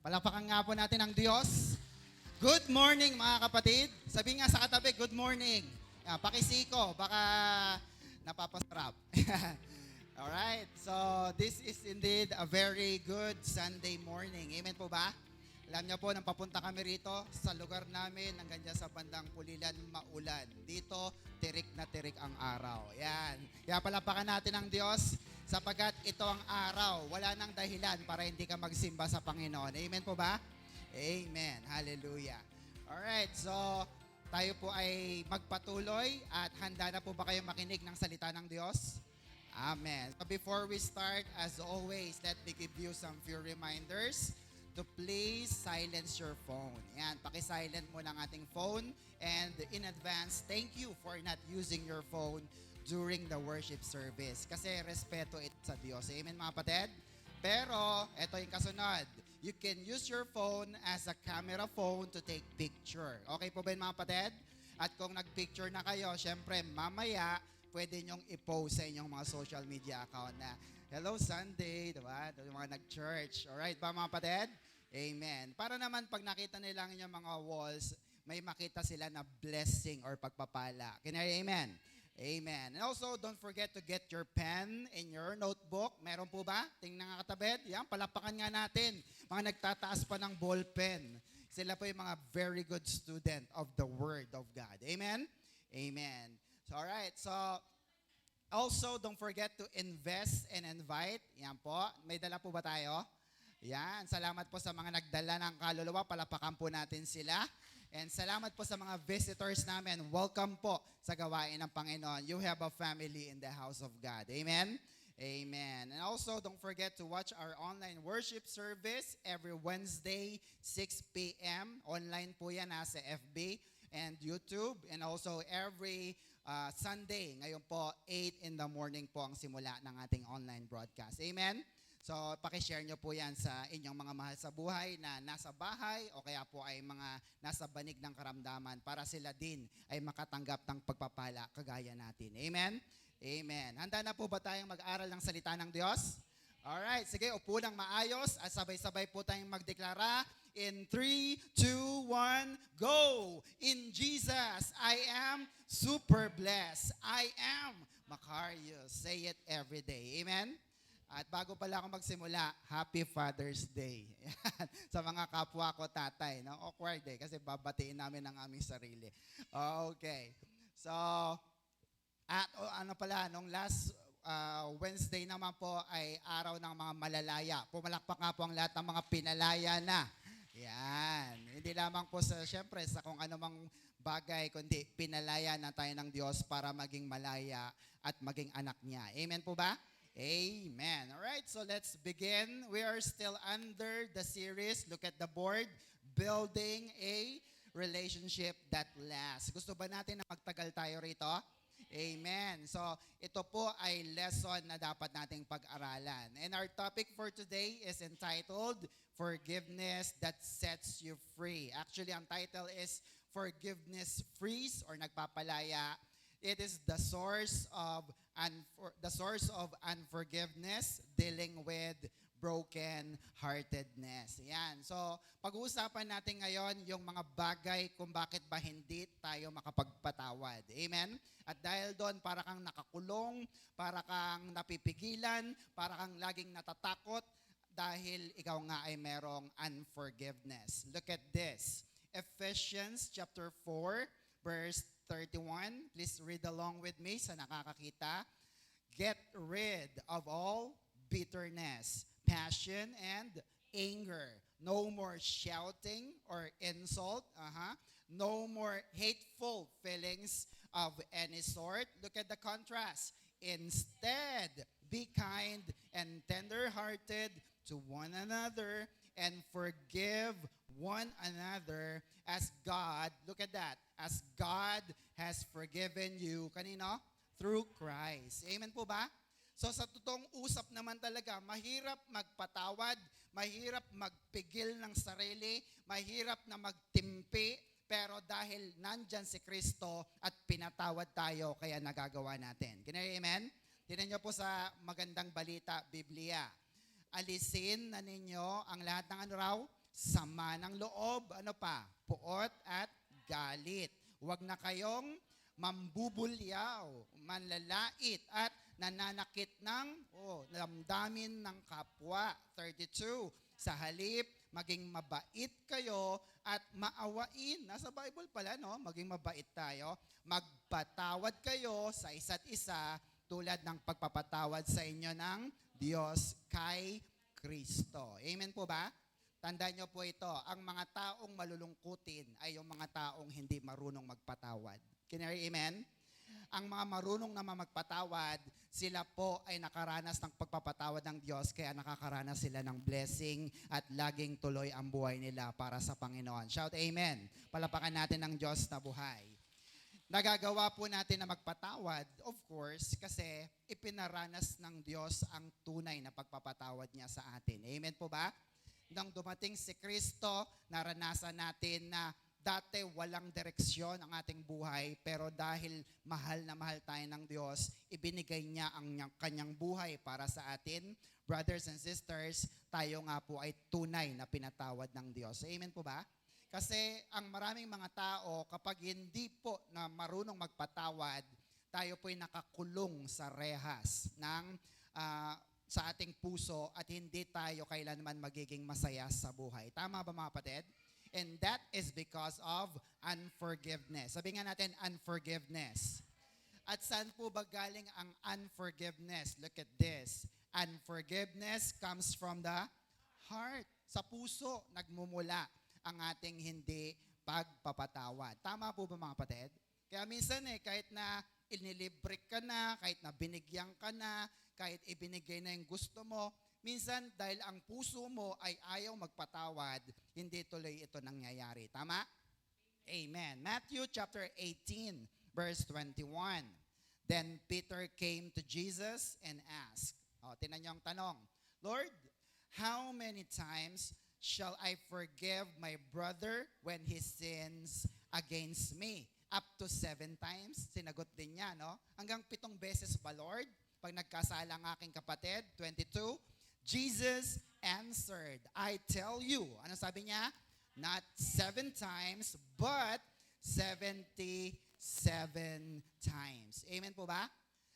Palapakan nga po natin ang Diyos. Good morning mga kapatid. Sabi nga sa katabi, good morning. Pakisiko, baka napapasarap. Alright, so this is indeed a very good Sunday morning. Amen po ba? Alam niyo po, nang papunta kami rito sa lugar namin, hanggang dyan sa bandang Pulilan, maulan. Dito, tirik na tirik ang araw. Yan. Kaya palapakan natin ang Diyos sapagkat ito ang araw. Wala nang dahilan para hindi ka magsimba sa Panginoon. Amen po ba? Amen. Hallelujah. Alright, so tayo po ay magpatuloy at handa na po ba kayo makinig ng salita ng Diyos? Amen. So before we start, as always, let me give you some few reminders to please silence your phone. Yan, paki-silent mo ng ating phone. And in advance, thank you for not using your phone during the worship service. Kasi respeto ito sa Diyos. Amen mga kapatid? Pero, ito yung kasunod. You can use your phone as a camera phone to take picture. Okay po ba yun mga kapatid? At kung nag-picture na kayo, syempre mamaya, pwede nyong i-post sa inyong mga social media account na Hello Sunday, diba? Yung mga nag-church. Alright ba mga kapatid? Amen. Para naman pag nakita nila ang inyong mga walls, may makita sila na blessing or pagpapala. Can I amen? Amen. And also, don't forget to get your pen in your notebook. Meron po ba? Tingnan nga katabed. Yan, palapakan nga natin. Mga nagtataas pa ng ball pen. Sila po yung mga very good student of the Word of God. Amen? Amen. So, alright. So, also, don't forget to invest and invite. Yan po. May dala po ba tayo? Yan. Salamat po sa mga nagdala ng kaluluwa. Palapakan po natin sila. And salamat po sa mga visitors namin. Welcome po sa gawain ng Panginoon. You have a family in the house of God. Amen? Amen. And also, don't forget to watch our online worship service every Wednesday, 6 p.m. Online po yan sa FB and YouTube. And also, every Sunday, ngayon po, 8 in the morning po ang simula ng ating online broadcast. Amen? So, pakishare nyo po yan sa inyong mga mahal sa buhay na nasa bahay o kaya po ay mga nasa banig ng karamdaman para sila din ay makatanggap ng pagpapala kagaya natin. Amen? Amen. Handa na po ba tayong mag-aral ng salita ng Diyos? Alright, sige, upo ng maayos at sabay-sabay po tayong magdeklara. In 3, 2, 1, go! In Jesus, I am super blessed. I am Macarius. Say it every day. Amen? At bago pala ako magsimula, Happy Father's Day. Sa mga kapwa ko tatay. No? Awkward kasi babatiin namin ang aming sarili. Okay. So, at ano pala, nung last Wednesday naman po ay araw ng mga malalaya. Pumalakpak nga po ang lahat ng mga pinalaya na. Yan. Hindi lamang po syempre sa kung anumang bagay, kundi pinalaya na tayo ng Diyos para maging malaya at maging anak niya. Amen po ba? Amen. Alright, so let's begin. We are still under the series, look at the board, Building a Relationship That Lasts. Gusto ba natin na magtagal tayo rito? Amen. So, ito po ay lesson na dapat nating pag-aralan. And our topic for today is entitled, Forgiveness That Sets You Free. Actually, ang title is Forgiveness Frees or Nagpapalaya. It is the source of unforgiveness, dealing with broken-heartedness. Yan. So, pag-uusapan natin ngayon yung mga bagay kung bakit ba hindi tayo makapagpatawad. Amen? At dahil doon, para kang nakakulong, para kang napipigilan, para kang laging natatakot dahil ikaw nga ay merong unforgiveness. Look at this. Ephesians chapter 4, verse 31. Please read along with me sa nakakakita. Get rid of all bitterness, passion, and anger. No more shouting or insult. No more hateful feelings of any sort. Look at the contrast. Instead, be kind and tender-hearted to one another and forgive one another as God, look at that, as God has forgiven you, kanino? Through Christ. Amen po ba? So sa totoong usap naman talaga, mahirap magpatawad, mahirap magpigil ng sarili, mahirap na magtimpi, pero dahil nandyan si Kristo at pinatawad tayo, kaya nagagawa natin. Kaya amen? Tinan niyo po sa magandang balita, Biblia. Alisin na ninyo ang lahat ng ano raw? sama ng loob, ano pa? Puot at galit. Huwag na kayong mambubulyaw, manlalait at nananakit ng damdamin ng kapwa. 32. Sa halip, maging mabait kayo at maawain. Nasa Bible pala, no? Maging mabait tayo. Magpatawad kayo sa isa't isa tulad ng pagpapatawad sa inyo ng Diyos kay Kristo. Amen po ba? Tandaan niyo po ito, ang mga taong malulungkutin ay yung mga taong hindi marunong magpatawad. Can you hear amen? Ang mga marunong naman magpatawad, sila po ay nakaranas ng pagpapatawad ng Diyos, kaya nakakaranas sila ng blessing at laging tuloy ang buhay nila para sa Panginoon. Shout amen. Palapakan natin ng Diyos na buhay. Nagagawa po natin na magpatawad, of course, kasi ipinaranas ng Diyos ang tunay na pagpapatawad niya sa atin. Amen po ba? Nang dumating si Kristo, naranasan natin na dati walang direksyon ang ating buhay, pero dahil mahal na mahal tayo ng Diyos, ibinigay niya ang kanyang buhay para sa atin. Brothers and sisters, tayo nga po ay tunay na pinatawad ng Diyos. Amen po ba? Kasi ang maraming mga tao, kapag hindi po na marunong magpatawad, tayo po ay nakakulong sa rehas ng sa ating puso at hindi tayo kailanman magiging masaya sa buhay. Tama ba mga kapatid? And that is because of unforgiveness. Sabi nga natin, unforgiveness. At saan po ba galing ang unforgiveness? Look at this. Unforgiveness comes from the heart. Sa puso, nagmumula ang ating hindi pagpapatawad. Tama po ba mga kapatid? Kaya minsan kahit na inilibre ka na, kahit na binigyan ka na, kahit ibinigay na yung gusto mo, minsan dahil ang puso mo ay ayaw magpatawad, hindi tuloy ito nangyayari. Tama? Amen. Matthew chapter 18, verse 21. Then Peter came to Jesus and asked, tinan niyo ang tanong, Lord, how many times shall I forgive my brother when he sins against me? Up to 7 times? Sinagot din niya, no? Hanggang 7 beses ba, Lord? Pag nagkasala ang aking kapatid, 22. Jesus answered, I tell you, ano sabi niya? Not 7 times, but 77 times. Amen po ba?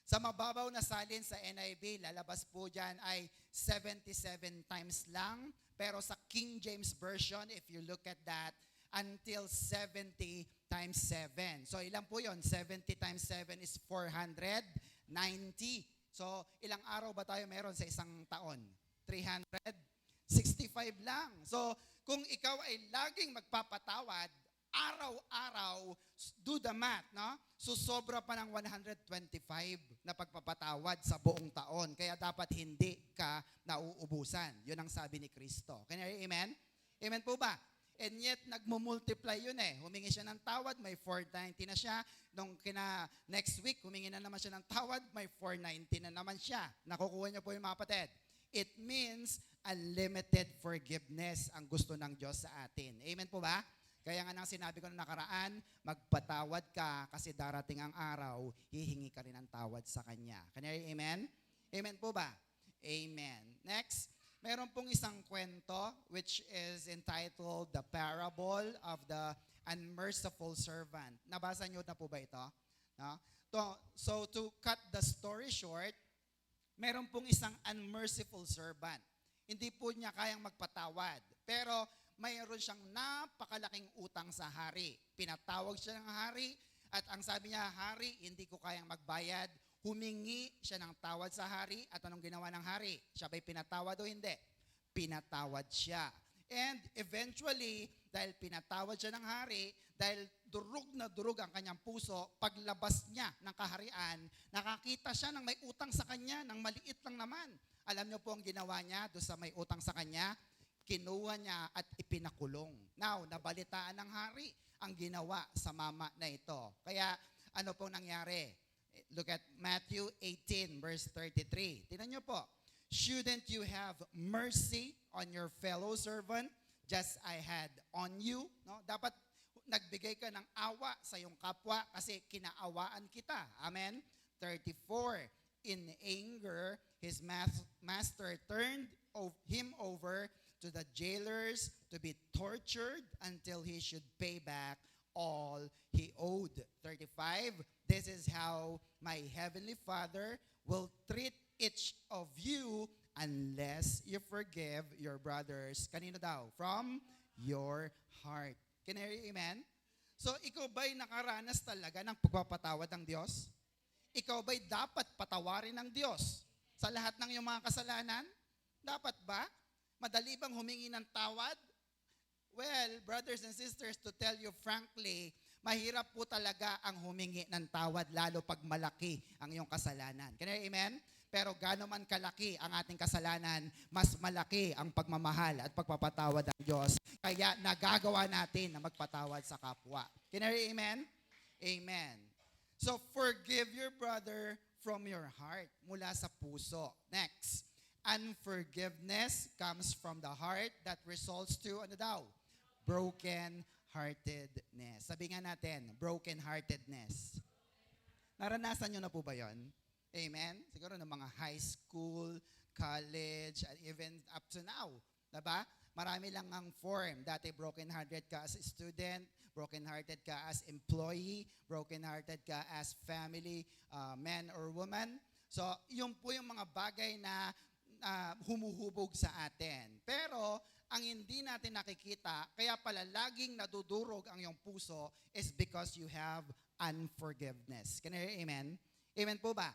Sa mababaw na salin sa NIV, lalabas po dyan ay 77 times lang. Pero sa King James Version, if you look at that, until 70 times 7. So ilan po yon? 70 times 7 is 490. So ilang araw ba tayo meron sa isang taon? 365 lang. So kung ikaw ay laging magpapatawad, araw-araw, do the math, no? So sobra pa ng 125 na pagpapatawad sa buong taon. Kaya dapat hindi ka nauubusan. Yun ang sabi ni Kristo. Can you hear amen? Amen po ba? And yet, nagmumultiply yun Humingi siya ng tawad, may 490 na siya. Nung next week, humingi na naman siya ng tawad, may 490 na naman siya. Nakukuha niyo po yung mga kapatid. It means unlimited forgiveness ang gusto ng Diyos sa atin. Amen po ba? Kaya nga nang sinabi ko na nakaraan, magpatawad ka kasi darating ang araw, hihingi ka rin ng tawad sa Kanya. Kanya, amen? Amen po ba? Amen. Next, meron pong isang kwento which is entitled The Parable of the Unmerciful Servant. Nabasa niyo na po ba ito? No? So to cut the story short, meron pong isang unmerciful servant. Hindi po niya kayang magpatawad. Pero mayroon siyang napakalaking utang sa hari. Pinatawag siya ng hari at ang sabi niya, Hari, hindi ko kayang magbayad. Humingi siya ng tawad sa hari at anong ginawa ng hari? Siya ba'y pinatawad o hindi? Pinatawad siya. And eventually, dahil pinatawad siya ng hari, dahil durug na durug ang kanyang puso, paglabas niya ng kaharian, nakakita siya ng may utang sa kanya, ng maliit lang naman. Alam niyo po ang ginawa niya doon sa may utang sa kanya? Kinuha niya at ipinakulong. Now, nabalitaan ng hari ang ginawa sa mama na ito. Kaya ano pong nangyari? Look at Matthew 18 verse 33. Tingnan niyo po. Shouldn't you have mercy on your fellow servant just I had on you? No? Dapat nagbigay ka ng awa sa iyong kapwa kasi kinaawaan kita. Amen? 34. In anger, his master turned him over to the jailers, to be tortured until he should pay back all he owed. 35, this is how my heavenly Father will treat each of you unless you forgive your brothers. Kanino daw? From your heart. Can I hear you, amen? So, ikaw ba'y nakaranas talaga ng pagpapatawad ng Diyos? Ikaw ba'y dapat patawarin ng Diyos sa lahat ng iyong mga kasalanan? Dapat ba? Madali bang humingi ng tawad? Well, brothers and sisters, to tell you frankly, mahirap po talaga ang humingi ng tawad lalo pag malaki ang iyong kasalanan. Can I hear amen? Pero gaano man kalaki ang ating kasalanan, mas malaki ang pagmamahal at pagpapatawad ng Diyos. Kaya nagagawa natin na magpatawad sa kapwa. Can I hear amen? Amen. So forgive your brother from your heart, mula sa puso. Next, unforgiveness comes from the heart that results to, ano daw? Broken-heartedness. Sabi nga natin, broken-heartedness. Naranasan nyo na po ba yon? Amen? Siguro ng mga high school, college, and even up to now. Diba? Marami lang ang form. Dati broken-hearted ka as a student, broken-hearted ka as employee, broken-hearted ka as family man or woman. So, yun po yung mga bagay na humuhubog sa atin. Pero, ang hindi natin nakikita, kaya pala laging nadudurog ang iyong puso is because you have unforgiveness. Can I hear amen? Amen po ba?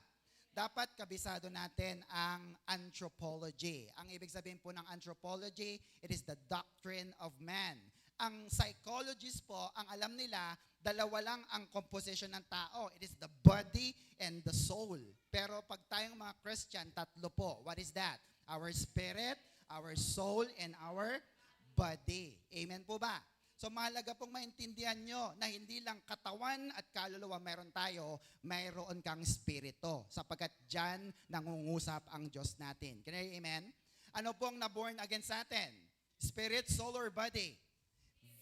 Dapat kabisado natin ang anthropology. Ang ibig sabihin po ng anthropology, it is the doctrine of man. Ang psychologists po, ang alam nila, dalawa lang ang composition ng tao. It is the body and the soul. Pero pag tayong mga Christian, tatlo po. What is that? Our spirit, our soul, and our body. Amen po ba? So mahalaga pong maintindihan nyo na hindi lang katawan at kaluluwa meron tayo, mayroon kang spirito. Sapagkat dyan nangungusap ang Diyos natin. Can I hear amen? Ano pong na-born again sa atin? Spirit, soul, or body?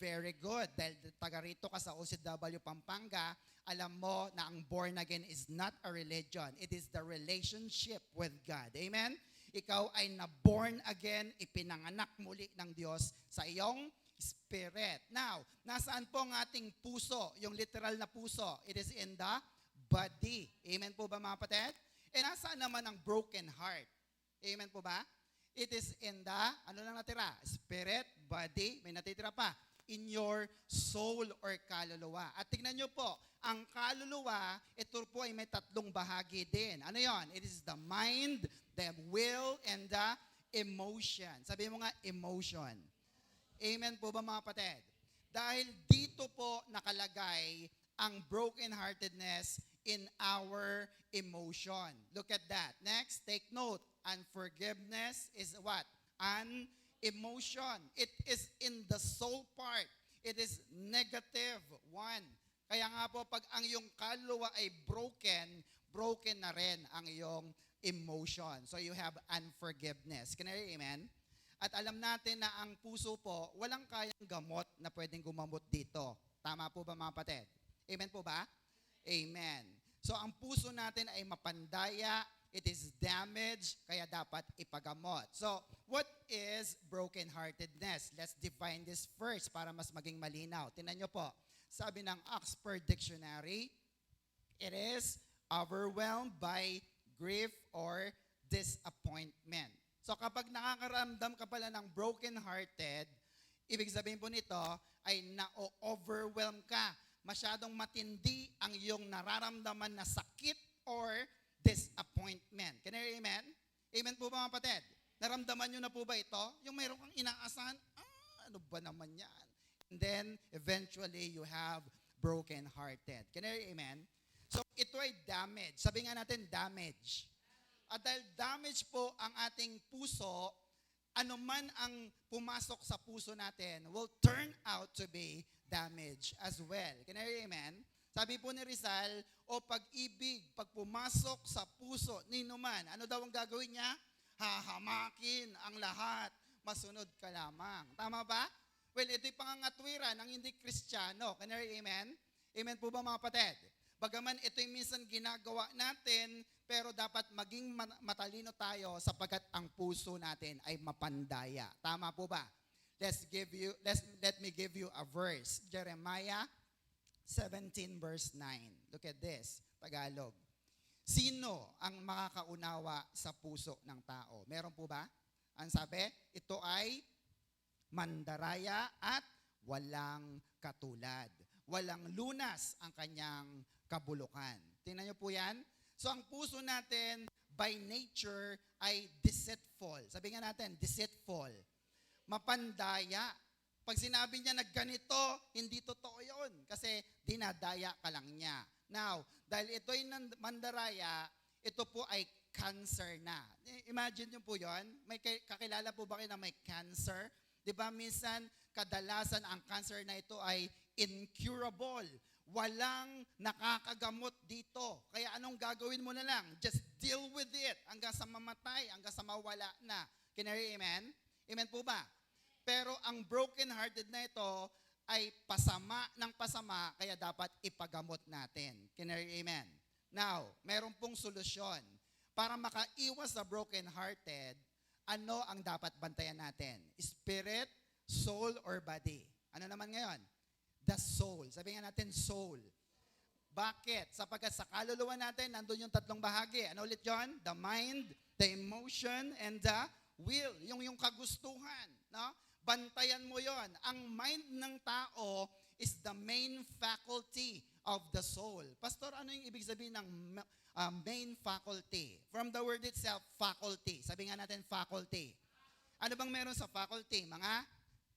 Very good. Dahil taga rito ka sa OCW Pampanga, alam mo na ang born again is not a religion. It is the relationship with God. Amen? Ikaw ay na-born again, ipinanganak muli ng Diyos sa iyong spirit. Now, nasaan po ang ating puso? Yung literal na puso. It is in the body. Amen po ba mga kapatid? E nasaan naman ang broken heart? Amen po ba? It is in the, ano lang natira? Spirit, body, may natitira pa. In your soul or kaluluwa. At tingnan nyo po, ang kaluluwa, ito po ay may tatlong bahagi din. Ano yon? It is the mind, the will, and the emotion. Sabi mo nga, emotion. Amen po ba mga kapatid? Dahil dito po nakalagay ang brokenheartedness in our emotion. Look at that. Next, take note. Unforgiveness is what? An emotion. It is in the soul part. It is negative one. Kaya nga po, pag ang iyong kaluluwa ay broken, broken na rin ang iyong emotion. So you have unforgiveness. Can I hear amen? At alam natin na ang puso po, walang kayang gamot na pwedeng gumamot dito. Tama po ba mga kapatid? Amen po ba? Amen. So ang puso natin ay mapandaya, it is damaged, kaya dapat ipagamot. So what is brokenheartedness? Let's define this first para mas maging malinaw. Tingnan nyo po, sabi ng Oxford Dictionary, it is overwhelmed by grief or disappointment. So kapag nakakaramdam ka pala ng broken-hearted, ibig sabihin po nito ay na-overwhelm ka. Masyadong matindi ang iyong nararamdaman na sakit or disappointment. Can I hear amen? Amen po ba mga kapatid? Naramdaman nyo na po ba ito? Yung mayroon kang inaasahan, ano ba naman yan? And then, eventually, you have broken-hearted. Can I hear amen? So ito ay damage. Sabi nga natin, damage. At dahil damage po ang ating puso, anuman ang pumasok sa puso natin will turn out to be damage as well. Can I hear amen? Sabi po ni Rizal, o pag-ibig, pag pumasok sa puso ni Numan, ano daw ang gagawin niya? Hahamakin ang lahat, masunod ka lamang. Tama ba? Well, ito'y pangangatwiran ng hindi Kristiyano. Can I hear amen? Amen po ba mga kapatid? Bagaman ito'y minsan ginagawa natin, pero dapat maging matalino tayo sapagkat ang puso natin ay mapandaya. Tama po ba? Let me give you a verse. Jeremiah 17 verse 9. Look at this, Tagalog. Sino ang makakaunawa sa puso ng tao? Meron po ba? Ang sabi, ito ay mandaraya at walang katulad. Walang lunas ang kanyang kabulukan. Tingnan niyo po yan. So ang puso natin by nature ay deceitful. Sabi nga natin, deceitful. Mapandaya. Pag sinabi niya na ganito, hindi totoo yun. Kasi dinadaya ka lang niya. Now, dahil ito'y mandaraya, ito po ay cancer na. Imagine niyo po yun. May kakilala po ba kayo na may cancer? Di ba minsan, kadalasan ang cancer na ito ay incurable. Walang nakakagamot dito. Kaya anong gagawin mo na lang? Just deal with it hanggang sa mamatay, hanggang sa mawala na. Can you hear amen? Amen po ba? Pero ang broken-hearted na ito ay pasama ng pasama, kaya dapat ipagamot natin. Can you hear amen? Now, meron pong solusyon. Para makaiwas sa broken-hearted, ano ang dapat bantayan natin? Spirit, soul, or body? Ano naman ngayon? The soul. Sabihin natin soul. Bakit? Sapagkat sa kaluluwa natin, nandun yung tatlong bahagi. Ano ulit yun? The mind, the emotion, and the will. Yung kagustuhan. No? Bantayan mo yon. Ang mind ng tao is the main faculty of the soul. Pastor, ano yung ibig sabihin ng main faculty? From the word itself, faculty. Sabi nga natin, faculty. Ano bang meron sa faculty? Mga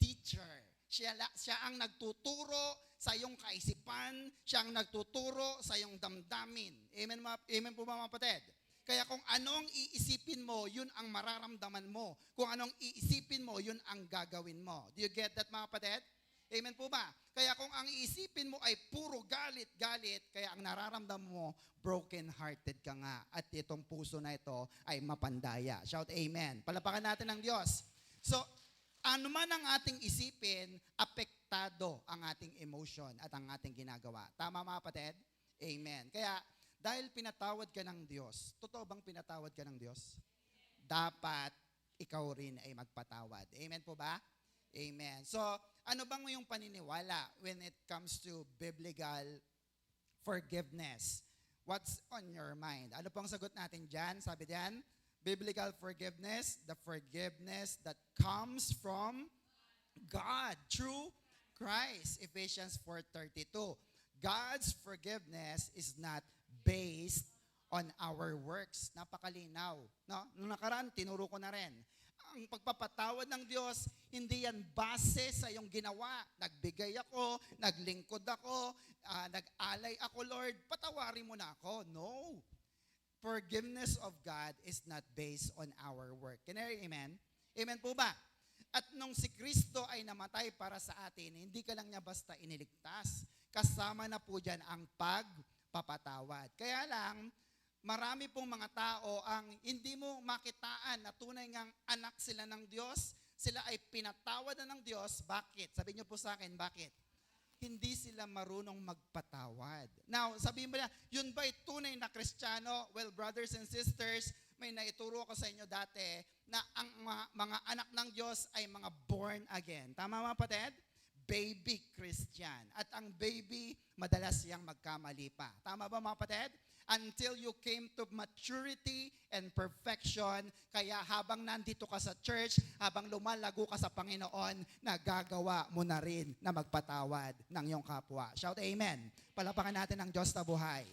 teacher. Siya ang nagtuturo sa iyong kaisipan, siya ang nagtuturo sa iyong damdamin. Amen po ba mga kapatid? Kaya kung anong iisipin mo, yun ang mararamdaman mo. Kung anong iisipin mo, yun ang gagawin mo. Do you get that mga kapatid? Amen po ba? Kaya kung ang iisipin mo ay puro galit, kaya ang nararamdaman mo, broken-hearted ka nga. At itong puso na ito ay mapandaya. Shout amen. Palapakan natin ang Diyos. So, ano man ang ating isipin, apektado ang ating emotion at ang ating ginagawa. Tama mga kapatid? Amen. Kaya, dahil pinatawad ka ng Diyos, totoo bang pinatawad ka ng Diyos? Dapat ikaw rin ay magpatawad. Amen po ba? Amen. So, ano bang yung paniniwala when it comes to biblical forgiveness? What's on your mind? Ano pong sagot natin dyan? Sabi diyan, biblical forgiveness, the forgiveness that comes from God through Christ. Ephesians 4:32. God's forgiveness is not based on our works. Napakalinaw. No? Noong nakaraan, tinuro ko na rin. Ang pagpapatawad ng Diyos, hindi yan base sa iyong ginawa. Nagbigay ako, naglingkod ako, nag-alay ako, Lord, patawarin mo na ako. No. Forgiveness of God is not based on our work. Can I hear amen? Amen po ba? At nung si Kristo ay namatay para sa atin, hindi ka lang niya basta iniligtas. Kasama na po dyan ang pagpapatawad. Kaya lang, marami pong mga tao ang hindi mo makitaan na tunay ngang anak sila ng Diyos. Sila ay pinatawad na ng Diyos. Bakit? Sabihin niyo po sa akin, bakit? Hindi sila marunong magpatawad. Now, sabihin mo na, yun ba'y tunay na Kristiyano? Well, brothers and sisters, may naituro ko sa inyo dati na ang mga anak ng Diyos ay mga born again. Tama mga kapatid? Baby Christian. At ang baby, madalas siyang magkamali pa. Tama ba mga kapatid? Until you came to maturity and perfection. Kaya habang nandito ka sa church, habang lumalago ka sa Panginoon, nagagawa mo na rin na magpatawad ng iyong kapwa. Shout amen. Palapakan natin ang Diyos na buhay.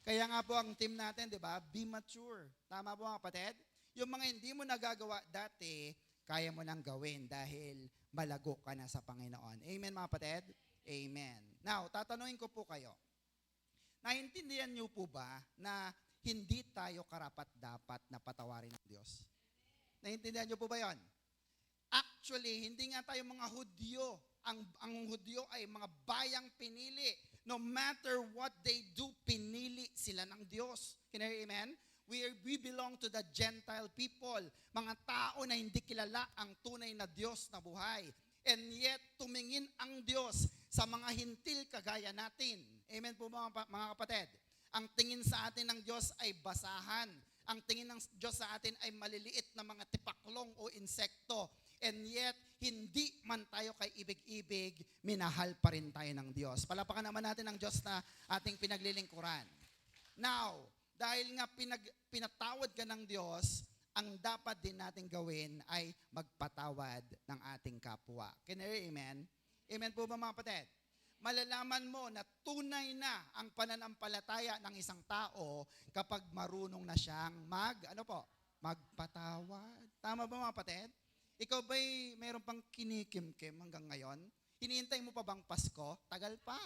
Kaya nga po ang team natin, di ba? Be mature. Tama po mga kapatid? Yung mga hindi mo nagagawa dati, kaya mo nang gawin dahil malago ka na sa Panginoon. Amen mga kapatid? Amen. Now, tatanungin ko po kayo. Naintindihan niyo po ba na hindi tayo karapat-dapat na patawarin ng Diyos? Naintindihan niyo po ba yon? Actually, hindi nga tayo mga Hudyo. Ang Hudyo ay mga bayang pinili. No matter what they do, pinili sila ng Diyos. Can you hear amen? We belong to the Gentile people. Mga tao na hindi kilala ang tunay na Diyos na buhay. And yet, tumingin ang Diyos sa mga hintil kagaya natin. Amen po mga kapatid. Ang tingin sa atin ng Diyos ay basahan. Ang tingin ng Diyos sa atin ay maliliit na mga tipaklong o insekto. And yet, hindi man tayo kay ibig-ibig, minahal pa rin tayo ng Diyos. Palapakan naman natin ang Diyos na ating pinaglilingkuran. Now, dahil nga pinatawad ka ng Diyos, ang dapat din natin gawin ay magpatawad ng ating kapwa. Can you hear amen? Amen po ba mga kapatid? Malalaman mo na tunay na ang pananampalataya ng isang tao kapag marunong na siyang magpatawad. Tama ba mga kapatid? Ikaw ba'y meron pang kinikimkim hanggang ngayon? Hinihintay mo pa bang Pasko? Tagal pa.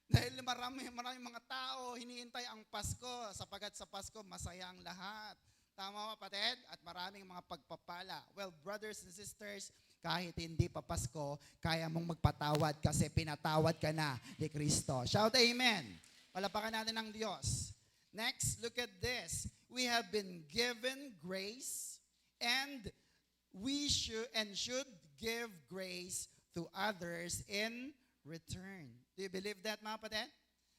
Dahil marami mga tao hinihintay ang Pasko sapagat sa Pasko masaya ang lahat. Tama ba kapatid? At maraming mga pagpapala. Well, brothers and sisters, kahit hindi pa Pasko, kaya mong magpatawad kasi pinatawad ka na ni Kristo. Shout amen. Palapakan natin ang Diyos. Next, look at this. We have been given grace and we should give grace to others in return. Do you believe that, mga kapatid?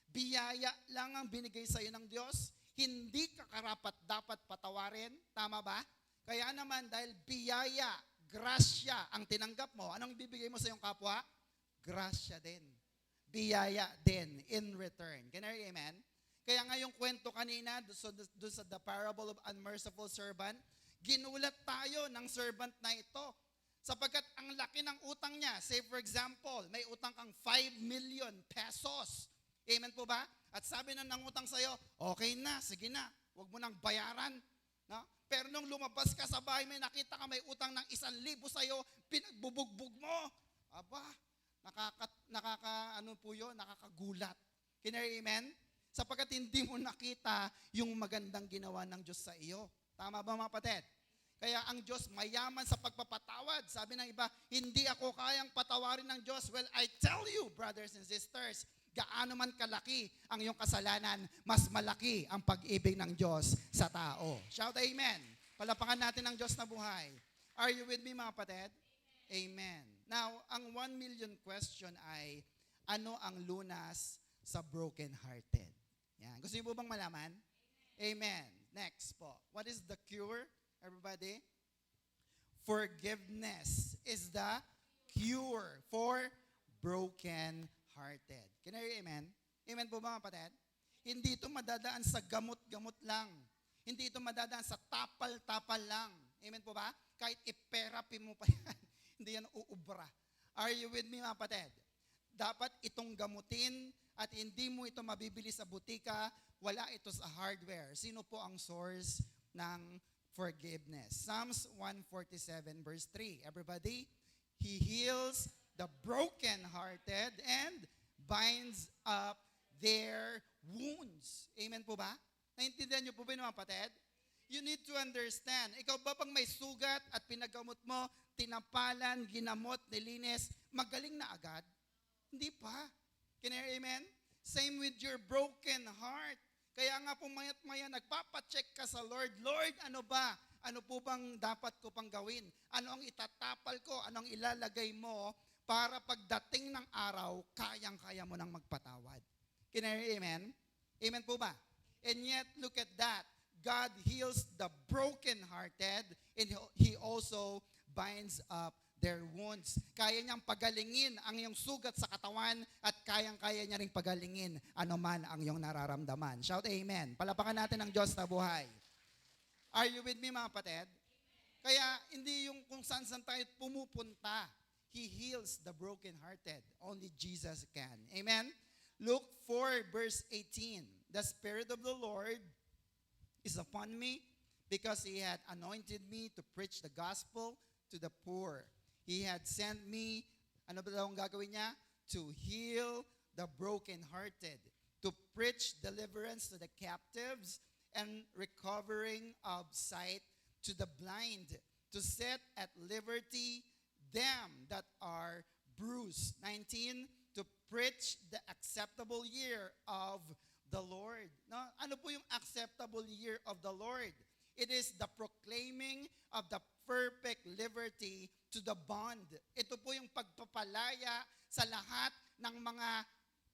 Biyaya lang ang binigay sa iyo ng Diyos. Hindi ka karapat dapat patawarin. Tama ba? Kaya naman dahil biyaya, grasya ang tinanggap mo, anong bibigay mo sa iyong kapwa? Grasya din. Biyaya din in return. Can I hear amen? Kaya nga yung kwento kanina, doon sa the parable of unmerciful servant, ginulat tayo ng servant na ito. Sapagkat ang laki ng utang niya. Say for example, may utang kang 5 million pesos. Amen po ba? At sabi ng nangutang sa'yo, okay na, sige na, huwag mo nang bayaran. No? Pero nung lumabas ka sa bahay, may nakita ka may utang ng 1,000 sa'yo, pinagbubugbog mo. Aba, nakakagulat. Can you hear amen? Sapagkat hindi mo nakita yung magandang ginawa ng Diyos sa iyo. Tama ba mga kapatid? Kaya ang Diyos mayaman sa pagpapatawad. Sabi ng iba, hindi ako kayang patawarin ng Diyos. Well, I tell you, brothers and sisters, gaano man kalaki ang iyong kasalanan, mas malaki ang pag-ibig ng Diyos sa tao. Shout amen. Palapakan natin ang Diyos na buhay. Are you with me mga kapatid? Amen. Now, ang 1 million question ay, ano ang lunas sa broken-hearted? Yan. Gusto niyo po bang malaman? Amen. Next po. What is the cure, everybody? Forgiveness is the cure for broken-hearted. Can I hear amen? Amen po ba mga kapatid? Hindi ito madadaan sa gamot-gamot lang. Hindi ito madadaan sa tapal-tapal lang. Amen po ba? Kahit i-therapy mo pa yan, hindi yan uubra. Are you with me mga kapatid? Dapat itong gamutin at hindi mo ito mabibili sa butika, wala ito sa hardware. Sino po ang source ng forgiveness? Psalms 147 verse 3. Everybody, He heals the broken-hearted and binds up their wounds. Amen po ba? Naintindihan niyo po ba mga kapatid? You need to understand. Ikaw ba pang may sugat at pinagamot mo, tinapalan, ginamot, nilinis, magaling na agad? Hindi pa. Can I hear amen? Same with your broken heart. Kaya nga po mayat-maya nagpapacheck ka sa Lord. Lord, ano ba? Ano po bang dapat ko pang gawin? Ano ang itatapal ko? Ano ang ilalagay mo para pagdating ng araw, kayang-kaya mo nang magpatawad? Can I hear amen? Amen po ba? And yet, look at that. God heals the broken-hearted and He also binds up their wounds. Kaya niyang pagalingin ang iyong sugat sa katawan at kayang-kaya niya ring pagalingin anuman ang iyong nararamdaman. Shout amen. Palapakan natin ang Diyos na buhay. Are you with me mga kapatid? Kaya hindi yung kung saan-saan tayo pumupunta. He heals the broken-hearted. Only Jesus can. Amen? Luke 4 verse 18. The Spirit of the Lord is upon me because He had anointed me to preach the gospel to the poor. He had sent me, ano ba daw ang gagawin niya? To heal the brokenhearted, to preach deliverance to the captives and recovering of sight to the blind, to set at liberty them that are bruised. 19, to preach the acceptable year of the Lord. No? Ano po yung acceptable year of the Lord? It is the proclaiming of the perfect liberty to the bond. Ito po yung pagpapalaya sa lahat ng mga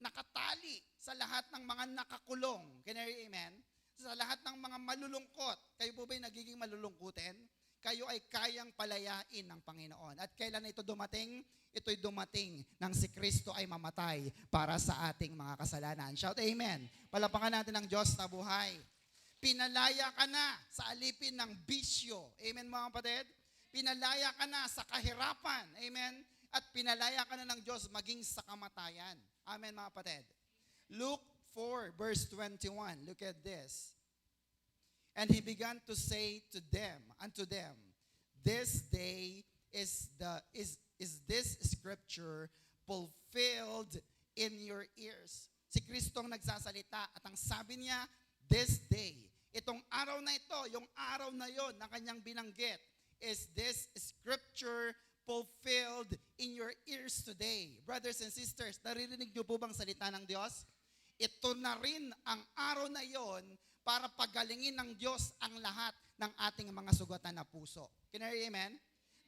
nakatali sa lahat ng mga nakakulong. Can I hear amen? Sa lahat ng mga malulungkot. Kayo po ba'y nagiging malulungkutin? Kayo ay kayang palayain ng Panginoon. At kailan ito dumating? Ito'y dumating nang si Kristo ay mamatay para sa ating mga kasalanan. Shout amen. Palapakan natin ang Diyos na buhay. Pinalaya ka na sa alipin ng bisyo. Amen mga kapatid? Pinalaya ka na sa kahirapan. Amen? At pinalaya ka na ng Diyos maging sa kamatayan. Amen mga kapatid? Luke 4 verse 21. Look at this. And he began to say to them, unto them, this day is this scripture fulfilled in your ears. Si Kristo ang nagsasalita at ang sabi niya, this day, itong araw na ito, yung araw na yon na kanyang binanggit, is this scripture fulfilled in your ears today. Brothers and sisters, naririnig niyo po bang salita ng Diyos? Ito na rin ang araw na yon para pagalingin ng Diyos ang lahat ng ating mga sugatan na puso. Can I hear amen?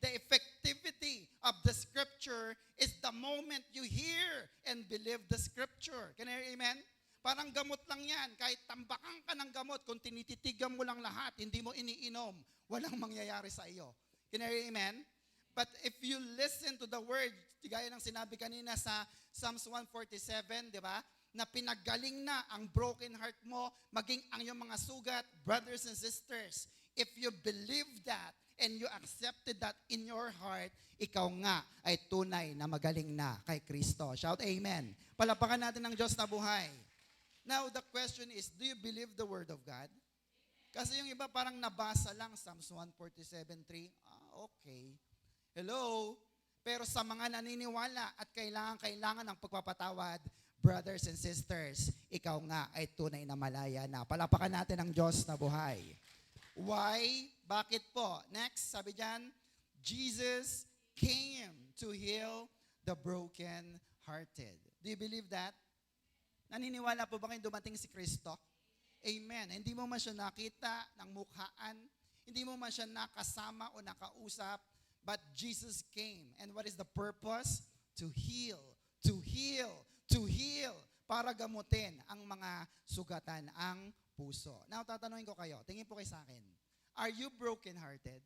The effectivity of the scripture is the moment you hear and believe the scripture. Can I hear amen? Parang gamot lang yan. Kahit tambakan ka ng gamot, kung tinititigan mo lang lahat, hindi mo iniinom, walang mangyayari sa iyo. Can I hear amen? But if you listen to the word, gaya ng sinabi kanina sa Psalms 147, di ba? Na pinagaling na ang broken heart mo, maging ang iyong mga sugat, brothers and sisters. If you believe that and you accepted that in your heart, ikaw nga ay tunay na magaling na kay Kristo. Shout amen. Palapakan natin ng Diyos na buhay. Now, the question is, do you believe the word of God? Kasi yung iba parang nabasa lang, Psalms 147:3. Okay. Hello? Pero sa mga naniniwala at kailangan ng pagpapatawad, brothers and sisters, ikaw nga ay tunay na malaya na. Palapakan natin ang Diyos na buhay. Why? Bakit po? Next, sabi dyan, Jesus came to heal the broken-hearted. Do you believe that? Naniniwala po ba kayo dumating si Kristo? Amen. Hindi mo man siya nakita ng mukhaan, hindi mo man siya nakasama o nakausap, but Jesus came. And what is the purpose? To heal, to heal, to heal, para gamutin ang mga sugatan, ang puso. Now, tatanungin ko kayo, tingin po kayo sa akin, are you broken-hearted?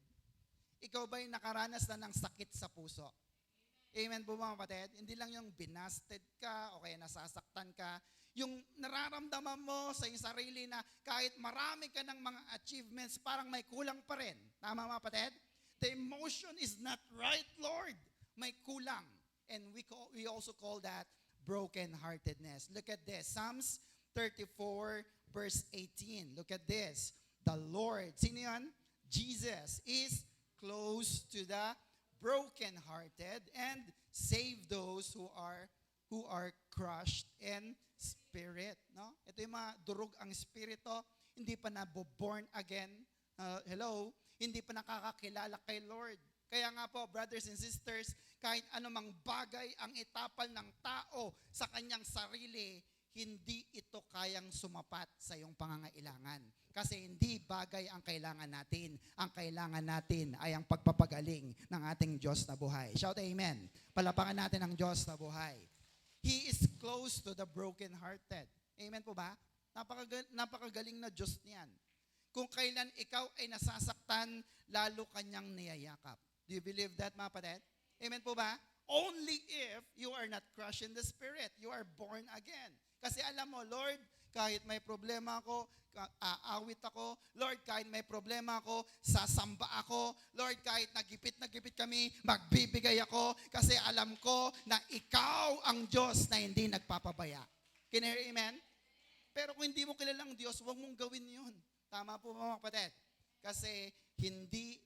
Ikaw ba'y nakaranas na ng sakit sa puso? Amen po mga kapatid? Hindi lang yung binasted ka o kaya nasasaktan ka. Yung nararamdaman mo sa iyong sarili na kahit marami ka ng mga achievements, parang may kulang pa rin. Tama mga kapatid? The emotion is not right, Lord. May kulang. And we also call that broken-heartedness. Look at this. Psalms 34 verse 18. Look at this. The Lord, sino yan? Jesus is close to the broken-hearted and save those who are crushed in spirit. No? Ito yung mga durog ang spirito, hindi pa naboborn again. Hello? Hindi pa nakakakilala kay Lord. Kaya nga po, brothers and sisters, kahit anumang bagay ang itapal ng tao sa kanyang sarili, hindi ito kayang sumapat sa iyong pangangailangan. Kasi hindi bagay ang kailangan natin. Ang kailangan natin ay ang pagpapagaling ng ating Diyos na buhay. Shout amen. Palapakan natin ang Diyos na buhay. He is close to the broken-hearted. Amen po ba? Napakagaling na Diyos niyan. Kung kailan ikaw ay nasasaktan, lalo kanyang niyayakap. Do you believe that, mga kapatid? Amen po ba? Only if you are not crushed in the spirit, you are born again. Kasi alam mo, Lord, kahit may problema ako, aawit ako. Lord, kahit may problema ako, sasamba ako. Lord, kahit nagipit kami, magbibigay ako. Kasi alam ko na ikaw ang Diyos na hindi nagpapabaya. Can you hear amen? Pero kung hindi mo kilalang Diyos, huwag mong gawin yun. Tama po mga kapatid? Kasi hindi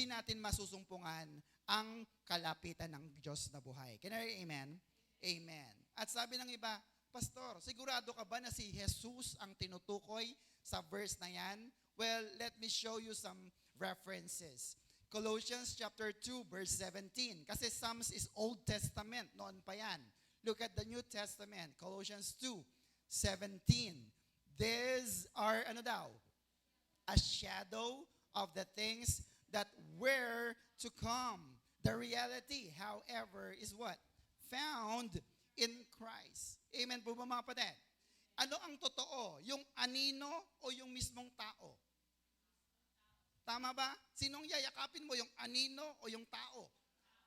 natin masusumpungan ang kalapitan ng Diyos na buhay. Can you hear amen? Amen. At sabi ng iba, Pastor, sigurado ka ba na si Jesus ang tinutukoy sa verse na yan? Well, let me show you some references. Colossians chapter 2 verse 17. Kasi Psalms is Old Testament, noon pa yan. Look at the New Testament, Colossians 2:17. These are, a shadow of the things that were to come. The reality, however, is what? Found in Christ. Amen po ba mga kapatid? Ano ang totoo? Yung anino o yung mismong tao? Tama ba? Sinong yayakapin mo? Yung anino o yung tao?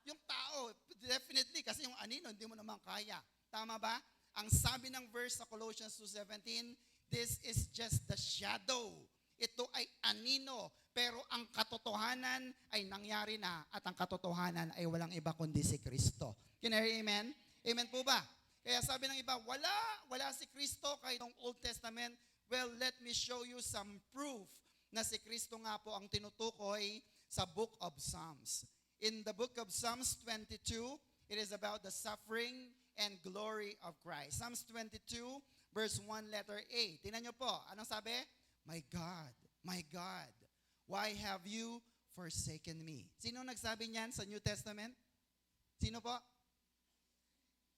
Yung tao, definitely, kasi yung anino, hindi mo naman kaya. Tama ba? Ang sabi ng verse sa Colossians 2:17, this is just the shadow. Ito ay anino, pero ang katotohanan ay nangyari na at ang katotohanan ay walang iba kundi si Kristo. Can I hear amen? Amen po ba? Kaya sabi ng iba, wala si Kristo kahit ng Old Testament. Well, let me show you some proof na si Kristo nga po ang tinutukoy sa Book of Psalms. In the Book of Psalms 22, it is about the suffering and glory of Christ. Psalms 22, verse 1, letter A. Tingnan nyo po, anong sabi? My God, why have you forsaken me? Sino nagsabi niyan sa New Testament? Sino po?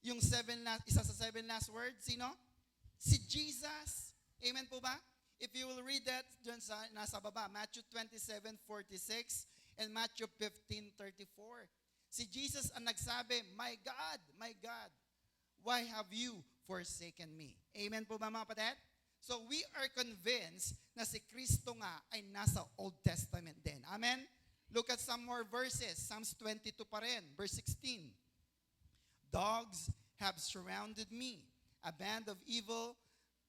Yung isa sa seven last words, sino? Si Jesus. Amen po ba? If you will read that, dun sa, nasa baba, Matthew 27:46 and Matthew 15:34. Si Jesus ang nagsabi, my God, why have you forsaken me? Amen po ba mga kapatid? So we are convinced na si Kristo nga ay nasa Old Testament din. Amen? Look at some more verses. Psalms 22 pa rin, verse 16. Dogs have surrounded me. A band of evil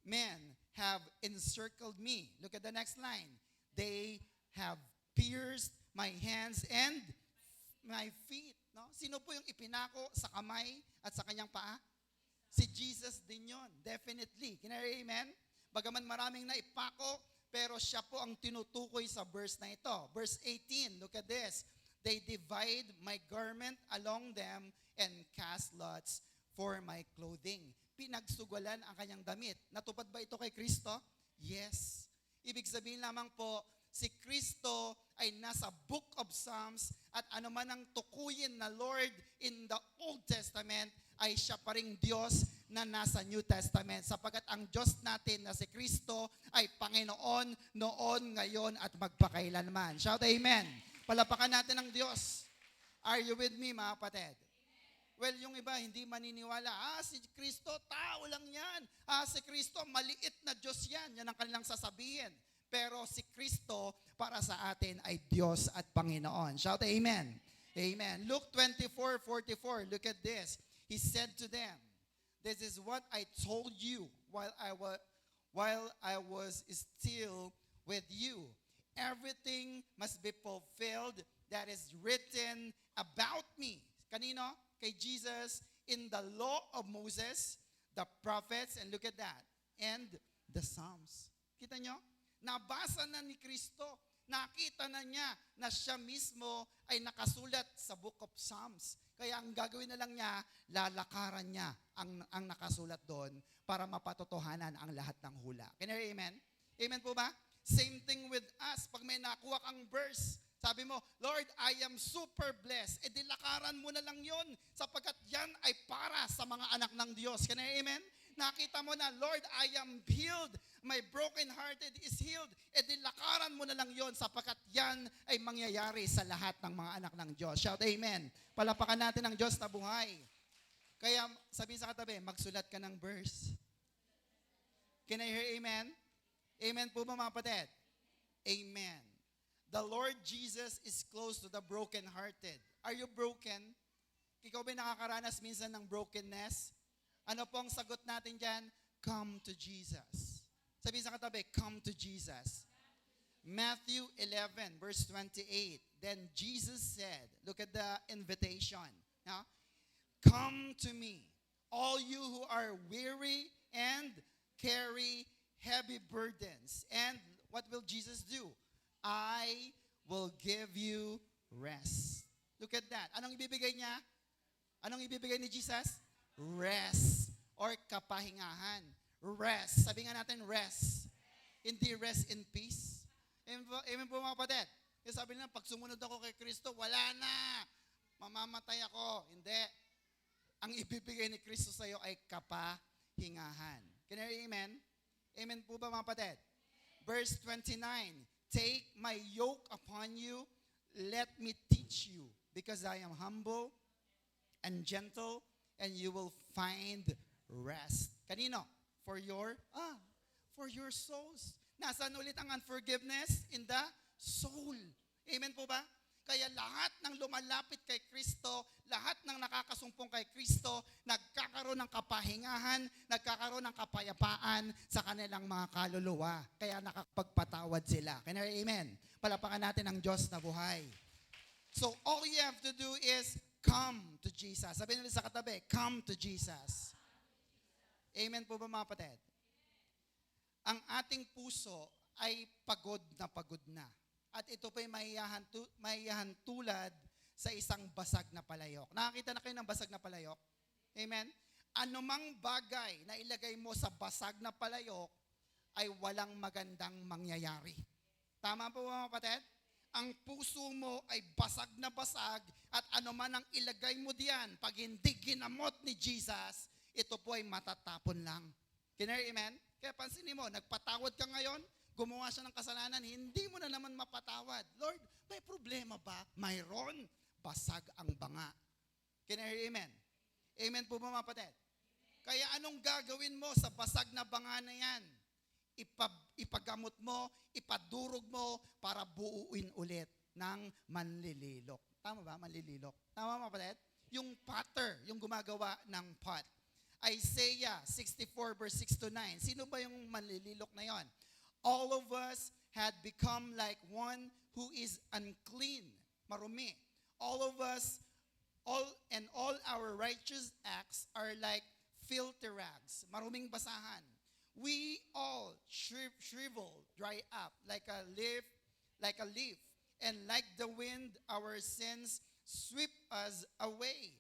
men have encircled me. Look at the next line. They have pierced my hands and my feet. No? Sino po yung ipinako sa kamay at sa kanyang paa? Si Jesus din yun. Definitely. Can I hear amen? Bagaman maraming naipako, pero siya po ang tinutukoy sa verse na ito. Verse 18, look at this. They divide my garment along them and cast lots for my clothing. Pinagsugalan ang kanyang damit. Natupad ba ito kay Kristo? Yes. Ibig sabihin lamang po, si Kristo ay nasa Book of Psalms at ano man ang tukuyin na Lord in the Old Testament ay siya pa ring Diyos na nasa New Testament. Sapagkat ang Diyos natin na si Kristo ay Panginoon noon, ngayon at magpakailanman. Shout amen. Palapakan natin ang Diyos. Are you with me mga kapatid? Well, yung iba hindi maniniwala. Si Kristo, tao lang yan. Si Kristo, maliit na Diyos yan. Yan ang kanilang sasabihin. Pero si Kristo, para sa atin, ay Diyos at Panginoon. Shout amen. Amen. Luke 24:44. Look at this. He said to them, this is what I told you while I was still with you. Everything must be fulfilled that is written about me. Kanino? Kay Jesus, in the law of Moses, the prophets, and look at that, and the Psalms. Kita nyo? Nabasa na ni Kristo. Nakita na niya na siya mismo ay nakasulat sa Book of Psalms. Kaya ang gagawin na lang niya, lalakaran niya ang nakasulat doon para mapatotohanan ang lahat ng hula. Can you hear amen? Amen po ba? Same thing with us. Pag may nakuha kang verse, sabi mo, Lord, I am super blessed. Dilakaran mo na lang yon sapagkat yan ay para sa mga anak ng Diyos. Can I amen? Nakita mo na, Lord, I am healed. My brokenhearted is healed. Dilakaran mo na lang yon sapagkat yan ay mangyayari sa lahat ng mga anak ng Diyos. Shout amen. Palapakan natin ang Diyos na buhay. Kaya sabihin sa katabi, magsulat ka ng verse. Can I hear amen? Amen po ba mga kapatid? Amen. The Lord Jesus is close to the brokenhearted. Are you broken? Ikaw ba nakakaranas minsan ng brokenness? Ano po ang sagot natin dyan? Come to Jesus. Sabihin sa katabi, come to Jesus. Matthew 11, verse 28. Then Jesus said, look at the invitation. Now, come to me, all you who are weary and carry heavy burdens. And what will Jesus do? I will give you rest. Look at that. Anong ibibigay niya? Anong ibibigay ni Jesus? Rest or kapahingahan. Rest. Sabi nga natin, rest. Hindi rest in peace. Amen po mga kapatid. Kasi sabi nila, pag sumunod ako kay Kristo, wala na. Mamamatay ako. Hindi. Ang ibibigay ni Kristo sa iyo ay kapahingahan. Can you hear amen? Amen po ba mga kapatid? Verse 29. Take my yoke upon you, let me teach you, because I am humble and gentle and you will find rest. Kanino? For your souls. Nasaan ulit ang unforgiveness? In the soul. Amen po ba? Kaya lahat ng lumalapit kay Kristo, lahat ng nakakasumpong kay Kristo, nagkakaroon ng kapahingahan, nagkakaroon ng kapayapaan sa kanilang mga kaluluwa. Kaya nakakapagpatawad sila. Kaya amen. Palapakan natin ang Diyos na buhay. So all you have to do is come to Jesus. Sabihin nila sa katabi, come to Jesus. Amen po ba mga kapatid? Ang ating puso ay pagod na. At ito pa yung mahiyahan tulad sa isang basag na palayok. Nakakita na kayo ng basag na palayok? Amen? Anumang bagay na ilagay mo sa basag na palayok ay walang magandang mangyayari. Tama po mga kapatid? Ang puso mo ay basag na basag at anuman ang ilagay mo diyan, pag hindi ginamot ni Jesus, ito po ay matatapon lang. Amen? Kaya pansinin mo, nagpatawad ka ngayon, gumawa siya ng kasalanan, hindi mo na naman mapatawad. Lord, may problema ba? Mayroon. Basag ang banga. Amen? Amen po ba mga kapatid? Kaya anong gagawin mo sa basag na banga na yan? Ipagamot mo, ipadurog mo para buuin ulit ng manlililok. Tama ba? Manlililok. Tama mga kapatid? Yung potter, yung gumagawa ng pot. Isaiah 64 verse 6 to 9. Sino ba yung manlililok na yon? All of us had become like one who is unclean, marumi. All of us, all our righteous acts are like filthy rags, maruming basahan. We all shrivel, dry up like a leaf, and like the wind, our sins sweep us away.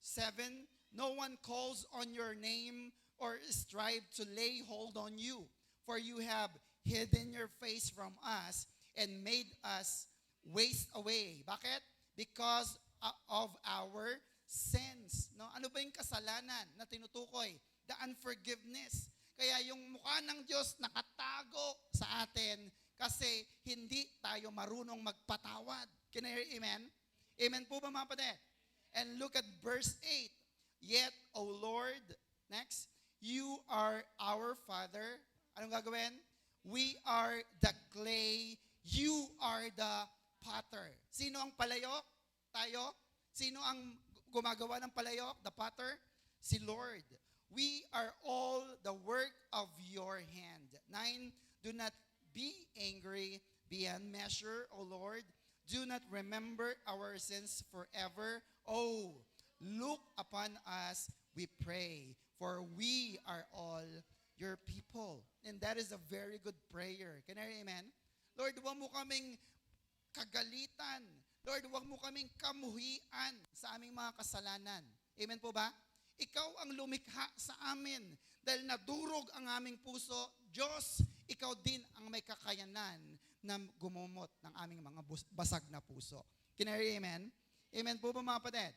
7, no one calls on your name or strive to lay hold on you, for you have hidden your face from us and made us waste away. Bakit? Because of our sins. No? Ano ba yung kasalanan na tinutukoy? The unforgiveness. Kaya yung mukha ng Diyos nakatago sa atin kasi hindi tayo marunong magpatawad. Can I hear amen? Amen po ba mga kapatid? And look at verse 8. Yet, O Lord, next, you are our Father. Anong gagawin? We are the clay, you are the potter. Sino ang palayok? Tayo? Sino ang gumagawa ng palayok? The potter? Si Lord. We are all the work of your hand. 9, do not be angry beyond measure, O Lord. Do not remember our sins forever. Oh, look upon us, we pray, for we are all your people. And that is a very good prayer. Can I hear amen? Lord, huwag mo kaming kagalitan. Lord, huwag mo kaming kamuhian sa aming mga kasalanan. Amen po ba? Ikaw ang lumikha sa amin. Dahil nadurog ang aming puso, Diyos, ikaw din ang may kakayanan na gumumot ng aming mga basag na puso. Can I hear amen? Amen po ba mga kapatid?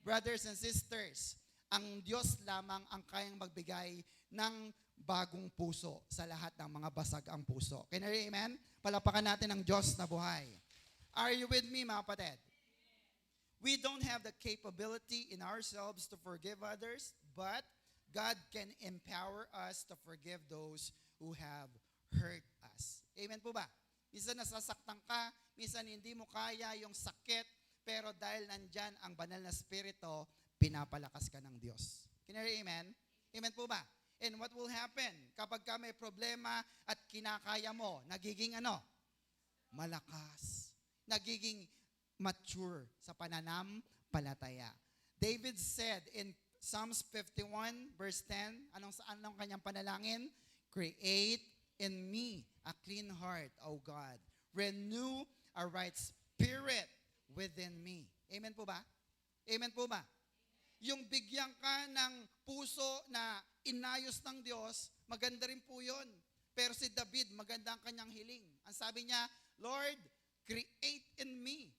Brothers and sisters, ang Diyos lamang ang kayang magbigay ng bagong puso sa lahat ng mga basag ang puso. Can I hear amen? Palapakan natin ang Diyos na buhay. Are you with me, mga kapatid? We don't have the capability in ourselves to forgive others, but God can empower us to forgive those who have hurt us. Amen po ba? Minsan nasasaktan ka, minsan hindi mo kaya yung sakit, pero dahil nandyan ang banal na spirito, pinapalakas ka ng Diyos. Can I hear amen? Amen po ba? And what will happen? Kapag ka may problema at kinakaya mo, nagiging ano? Malakas. Nagiging mature sa pananampalataya. David said in Psalms 51 verse 10, anong kanyang panalangin? Create in me a clean heart, O God. Renew a right spirit within me. Amen po ba? Amen po ba? Yung bigyan ka ng puso na inayos ng Diyos, maganda rin po yun. Pero si David, maganda ang kanyang hiling. Ang sabi niya, Lord, create in me.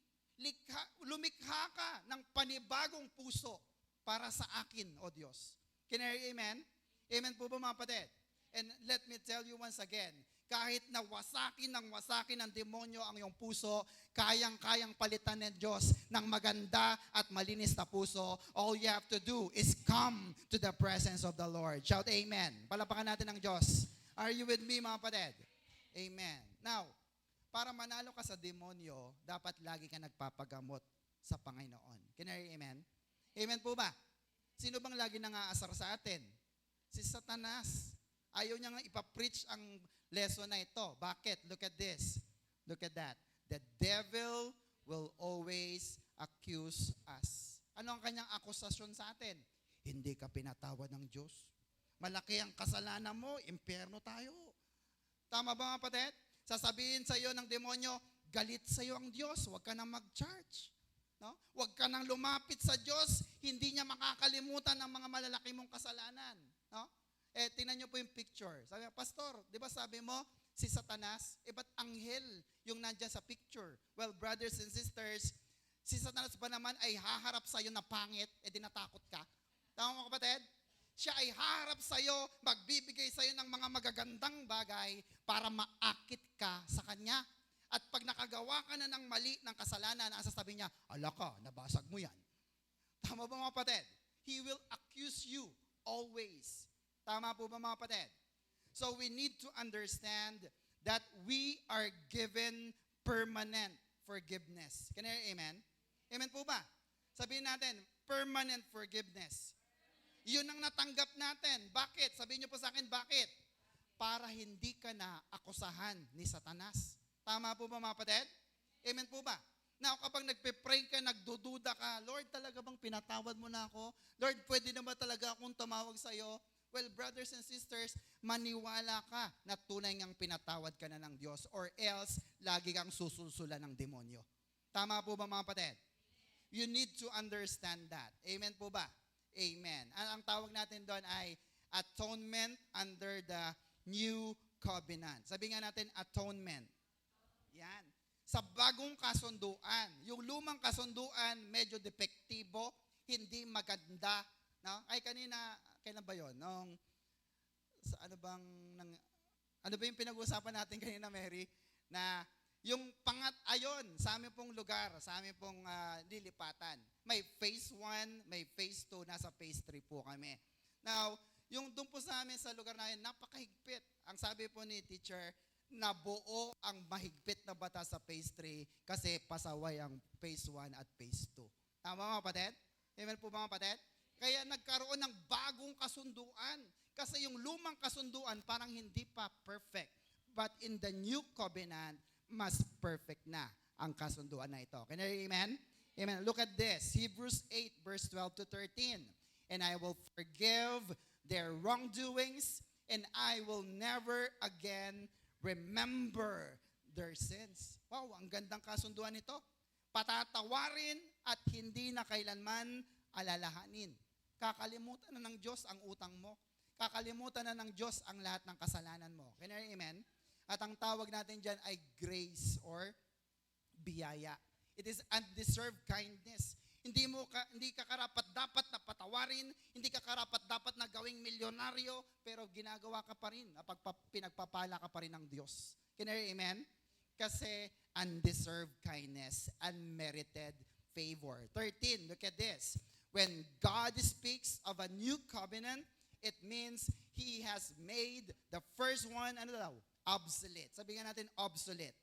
Lumikha ka ng panibagong puso para sa akin, O Diyos. Can I hear amen? Amen po ba mga kapatid? And let me tell you once again, Kahit na wasakin ng demonyo ang iyong puso, kayang-kayang palitan ng Diyos ng maganda at malinis na puso. All you have to do is come to the presence of the Lord. Shout amen. Palapakan natin ang Diyos. Are you with me, mga kapatid? Amen. Now, para manalo ka sa demonyo, dapat lagi ka nagpapagamot sa Panginoon. Can I hear amen? Amen po ba? Sino bang lagi nangaasar sa atin? Si Satanas. Ayaw niya nga ipapreach ang lesson na ito. Bakit? Look at this. Look at that. The devil will always accuse us. Ano ang kanyang akusasyon sa atin? Hindi ka pinatawad ng Diyos. Malaki ang kasalanan mo, impyerno tayo. Tama ba mga kapatid? Sasabihin sa iyo ng demonyo, galit sa iyo ang Diyos, huwag ka nang mag-charge. No? Huwag ka nang lumapit sa Diyos, hindi niya makakalimutan ang mga malalaki mong kasalanan. No? Tingnan niyo po yung picture. Sabi niya, Pastor, di ba sabi mo, si Satanas, ba't anghel yung nandiyan sa picture? Well, brothers and sisters, si Satanas ba naman ay haharap sa iyo na pangit, di natakot ka? Tama mo kapatid? Siya ay haharap sa iyo, magbibigay sa iyo ng mga magagandang bagay para maakit ka sa kanya. At pag nakagawa ka na ng mali, ng kasalanan, ang sasabihin niya, ala ka, nabasag mo yan. Tama ba mga kapatid? He will accuse you always. Tama po ba mga kapatid? So we need to understand that we are given permanent forgiveness. Can I hear amen? Amen po ba? Sabihin natin, permanent forgiveness. Yun ang natanggap natin. Bakit? Sabihin niyo po sa akin, bakit? Para hindi ka na akusahan ni Satanas. Tama po ba mga kapatid? Amen po ba? Now, kapag nagpe-pray ka, nagdududa ka, Lord, talaga bang pinatawad mo na ako? Lord, pwede na ba talaga akong tumawag sa iyo? Well, brothers and sisters, maniwala ka na tunay ngang pinatawad ka na ng Diyos or else, lagi kang susulsulan ng demonyo. Tama po ba mga kapatid? You need to understand that. Amen po ba? Amen. Ang tawag natin doon ay atonement under the new covenant. Sabi nga natin, atonement. Yan. Sa bagong kasunduan, yung lumang kasunduan, medyo depektibo, hindi maganda. No? Ay kanina, kailan ba yun? Ano ba yung pinag-uusapan natin kanina, Mary? Na yung ayon, sa aming pong lugar, sa aming pong lilipatan, may phase 1, may phase 2, nasa phase 3 po kami. Now, yung doon po sa amin sa lugar na yun, napakahigpit. Ang sabi po ni teacher, nabuo ang mahigpit na batas sa phase 3 kasi pasaway ang phase 1 at phase 2. Tama mga kapatid? Amen po mga kapatid? Kaya nagkaroon ng bagong kasunduan. Kasi yung lumang kasunduan parang hindi pa perfect. But in the new covenant, mas perfect na ang kasunduan na ito. Can I hear amen? Amen. Look at this. Hebrews 8 verse 12 to 13. And I will forgive their wrongdoings and I will never again remember their sins. Wow, ang gandang kasunduan nito. Patatawarin at hindi na kailanman alalahanin. Kakalimutan na ng Diyos ang utang mo. Kakalimutan na ng Diyos ang lahat ng kasalanan mo. Can I hear amen? At ang tawag natin dyan ay grace or biyaya. It is undeserved kindness. Hindi ka karapat dapat na patawarin, hindi ka karapat dapat na gawing milyonaryo, pero ginagawa ka pa rin, pinagpapala ka pa rin ng Diyos. Can I hear amen? Kasi undeserved kindness, unmerited favor. 13, look at this. When God speaks of a new covenant, it means He has made the first one, obsolete. Sabi nga natin, obsolete.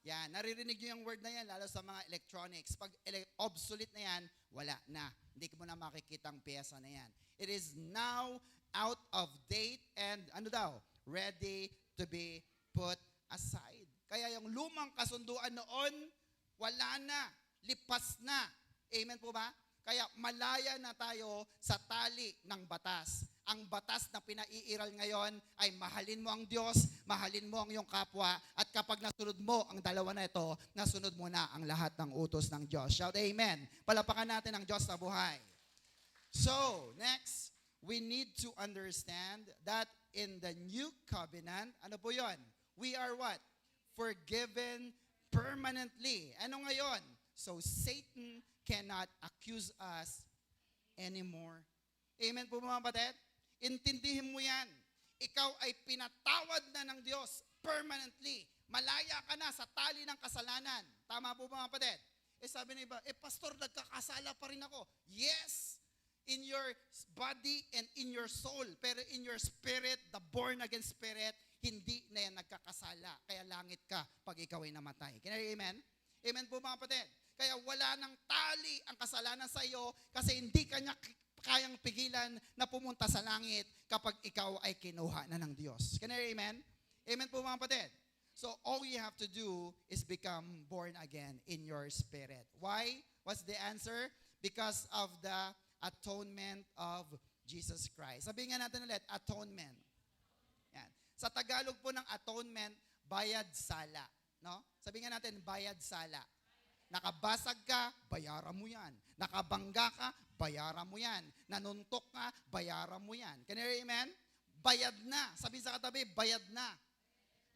Yan, naririnig nyo yung word na yan, lalo sa mga electronics. Pag obsolete na yan, wala na. Hindi mo na makikita ang pyesa na yan. It is now out of date and, ready to be put aside. Kaya yung lumang kasunduan noon, wala na, lipas na. Amen po ba? Kaya malaya na tayo sa tali ng batas. Ang batas na pinaiiral ngayon ay mahalin mo ang Diyos, mahalin mo ang iyong kapwa, at kapag nasunod mo ang dalawa na ito, nasunod mo na ang lahat ng utos ng Diyos. Shout amen. Palapakan natin ang Diyos na buhay. So, next, we need to understand that in the new covenant, ano po yun? We are what? Forgiven permanently. Ano ngayon? So, Satan cannot accuse us anymore. Amen po mga kapatid? Intindihin mo yan. Ikaw ay pinatawad na ng Diyos permanently. Malaya ka na sa tali ng kasalanan. Tama po ba mga kapatid? Sabi ng iba, pastor, nagkakasala pa rin ako. Yes, in your body and in your soul. Pero in your spirit, the born again spirit, hindi na yan nagkakasala. Kaya langit ka pag ikaw ay namatay. Can I amen? Amen po mga kapatid. Kaya wala nang tali ang kasalanan sa iyo kasi hindi ka niya kayang pigilan na pumunta sa langit kapag ikaw ay kinuha na ng Diyos. Can I amen? Amen po mga kapatid. So all you have to do is become born again in your spirit. Why? What's the answer? Because of the atonement of Jesus Christ. Sabihin nga natin ulit, atonement. Yan. Sa Tagalog po ng atonement, bayad sala. No? Sabihin nga natin, bayad sala. Nakabasag ka, bayaran mo yan. Nakabangga ka, bayaran mo yan. Nanuntok ka, bayaran mo yan. Can you hear amen? Bayad na. Sabihin sa katabi, bayad na.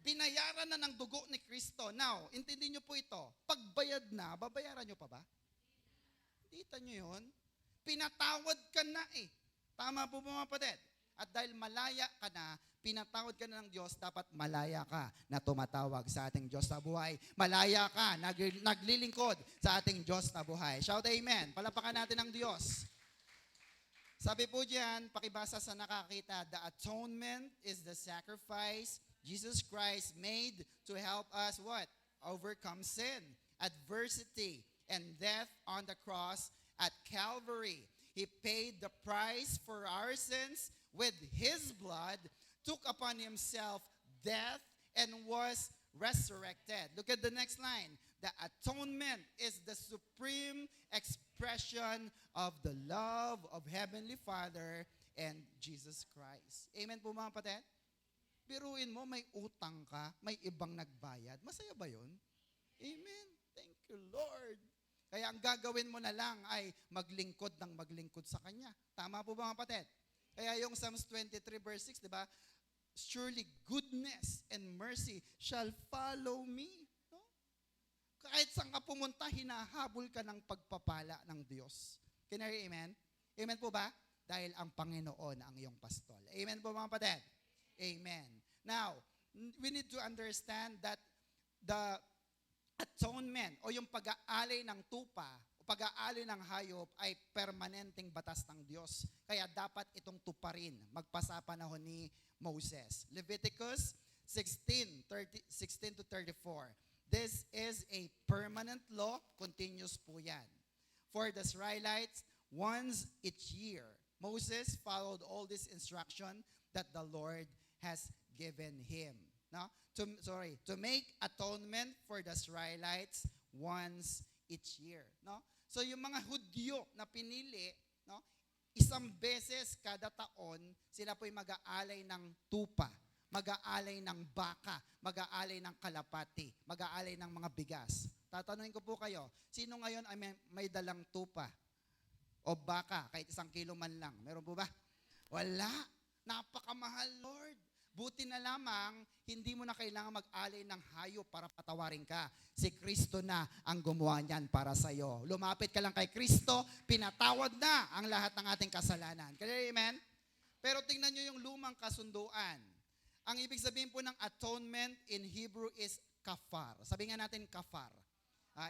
Binayaran na ng dugo ni Kristo. Now, intindihin niyo po ito. Pag bayad na, babayaran niyo pa ba? Dita niyo yun? Pinatawad ka na eh. Tama po mga kapatid. At dahil malaya ka na, pinatawad ka na ng Diyos, dapat malaya ka na tumatawag sa ating Diyos na buhay. Malaya ka, naglilingkod sa ating Diyos na buhay. Shout amen. Palapakan natin ang Diyos. Sabi po diyan, pakibasa sa nakakita, the atonement is the sacrifice Jesus Christ made to help us what? Overcome sin, adversity, and death on the cross at Calvary. He paid the price for our sins with His blood, took upon Himself death, and was resurrected. Look at the next line. The atonement is the supreme expression of the love of Heavenly Father and Jesus Christ. Amen po mga kapatid? Biruin mo, may utang ka, may ibang nagbayad. Masaya ba yun? Amen. Thank you, Lord. Kaya ang gagawin mo na lang ay maglingkod ng maglingkod sa Kanya. Tama po ba mga kapatid? Kaya yung Psalms 23 verse 6, di ba? Surely goodness and mercy shall follow me. No? Kahit saan ka pumunta, hinahabol ka ng pagpapala ng Diyos. Can I hear amen? Amen po ba? Dahil ang Panginoon ang iyong pastol. Amen po mga kapatid? Amen. Now, we need to understand that the atonement o yung pag-aalay ng tupa o pag-aalay ng hayop ay permanenteng batas ng Diyos. Kaya dapat itong tuparin magpasa panahon ni Moses. Leviticus 16 to 34. This is a permanent law, continuous po yan. For the Israelites, once each year, Moses followed all this instruction that the Lord has given him. No? To make atonement for the Israelites once each year. No? So yung mga Hudyo na pinili, no, isang beses kada taon, sila po'y mag-aalay ng tupa, mag-aalay ng baka, mag-aalay ng kalapati, mag-aalay ng mga bigas. Tatanungin ko po kayo, sino ngayon ay may dalang tupa o baka, kahit 1 kilo man lang? Meron po ba? Wala. Napakamahal, Lord. Buti na lamang, hindi mo na kailangan mag-alay ng hayop para patawarin ka. Si Kristo na ang gumawa niyan para sa iyo. Lumapit ka lang kay Kristo, pinatawad na ang lahat ng ating kasalanan. Kaya, amen? Pero tingnan nyo yung lumang kasunduan. Ang ibig sabihin po ng atonement in Hebrew is kafar. Sabi nga natin kafar.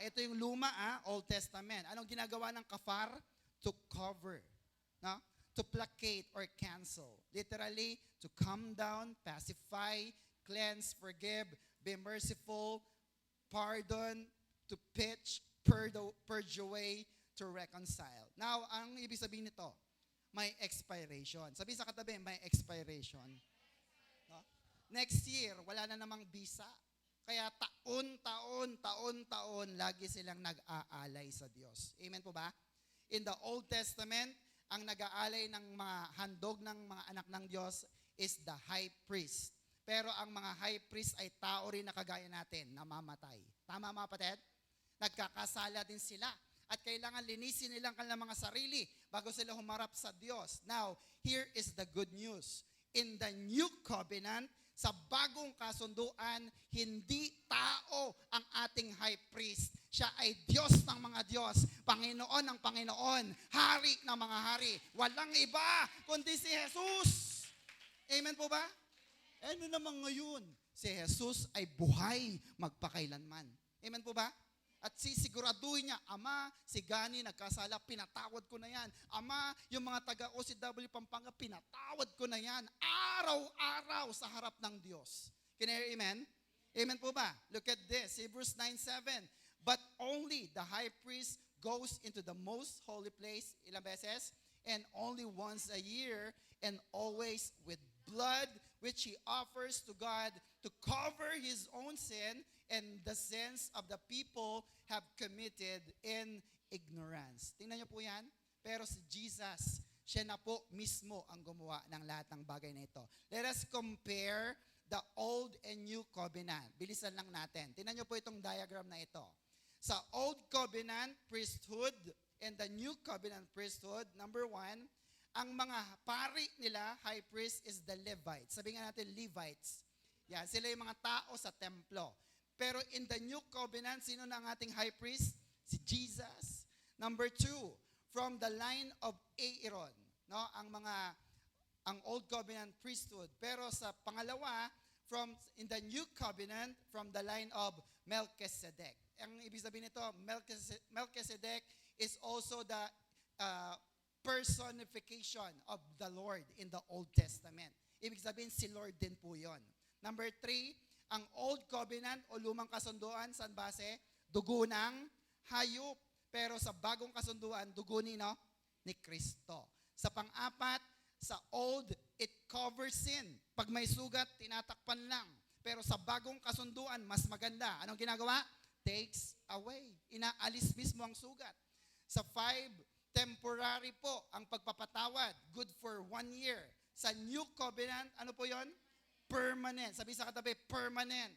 Ito yung luma, Old Testament. Anong ginagawa ng kafar? To cover. No? To placate or cancel. Literally, to calm down, pacify, cleanse, forgive, be merciful, pardon, to pitch, purge away, to reconcile. Now, ang ibig sabihin nito, may expiration. Sabi sa katabi, may expiration. No? Next year, wala na namang visa. Kaya taon, lagi silang nag-aalay sa Diyos. Amen po ba? In the Old Testament, ang nag-aalay ng mga handog ng mga anak ng Diyos is the high priest. Pero ang mga high priest ay tao rin na kagaya natin, namamatay. Tama mga kapatid? Nagkakasala din sila. At kailangan linisin nilang kanilang mga sarili bago sila humarap sa Diyos. Now, here is the good news. In the new covenant, sa bagong kasunduan, hindi tao ang ating high priest. Siya ay Diyos ng mga Diyos, Panginoon ng Panginoon, Hari ng mga hari. Walang iba kundi si Jesus. Amen po ba? Ano naman ngayon? si Jesus ay buhay magpakailanman. Amen po ba? At sisiguraduhin niya, Ama, si Gani nagkasala, pinatawad ko na yan. Ama, yung mga taga-OCW Pampanga, pinatawad ko na yan. Araw-araw sa harap ng Diyos. Can you hear amen? Amen po ba? Look at this, Hebrews 9:7. But only the high priest goes into the most holy place, ilang beses? And only once a year, and always with blood, which he offers to God to cover his own sin and the sins of the people have committed in ignorance. Tingnan niyo po yan. Pero si Jesus, siya na po mismo ang gumawa ng lahat ng bagay na ito. Let us compare the old and new covenant. Bilisan lang natin. Tingnan niyo po itong diagram na ito. Sa old covenant priesthood and the new covenant priesthood, number 1, ang mga pari nila, high priest, is the Levites. Sabi nga natin, Levites. Yan, sila yung mga tao sa templo. Pero in the new covenant, sino na ang ating high priest? Si Jesus. Number 2, from the line of Aaron, no? Ang old covenant priesthood. Pero sa pangalawa, in the new covenant, from the line of Melchizedek. Ang ibig sabihin nito, Melchizedek is also the personification of the Lord in the Old Testament. Ibig sabihin, si Lord din po yun. Number 3, ang Old Covenant o Lumang Kasunduan, saan base? Dugo ng hayop. Pero sa Bagong Kasunduan, dugo ni Kristo. Sa pang-apat, sa Old, it covers sin. Pag may sugat, tinatakpan lang. Pero sa Bagong Kasunduan, mas maganda. Anong ginagawa? Takes away. Inaalis mismo ang sugat. Sa 5, temporary po ang pagpapatawad. Good for 1 year. Sa New Covenant, ano po yon? Permanent. Sabi sa katabi, permanent.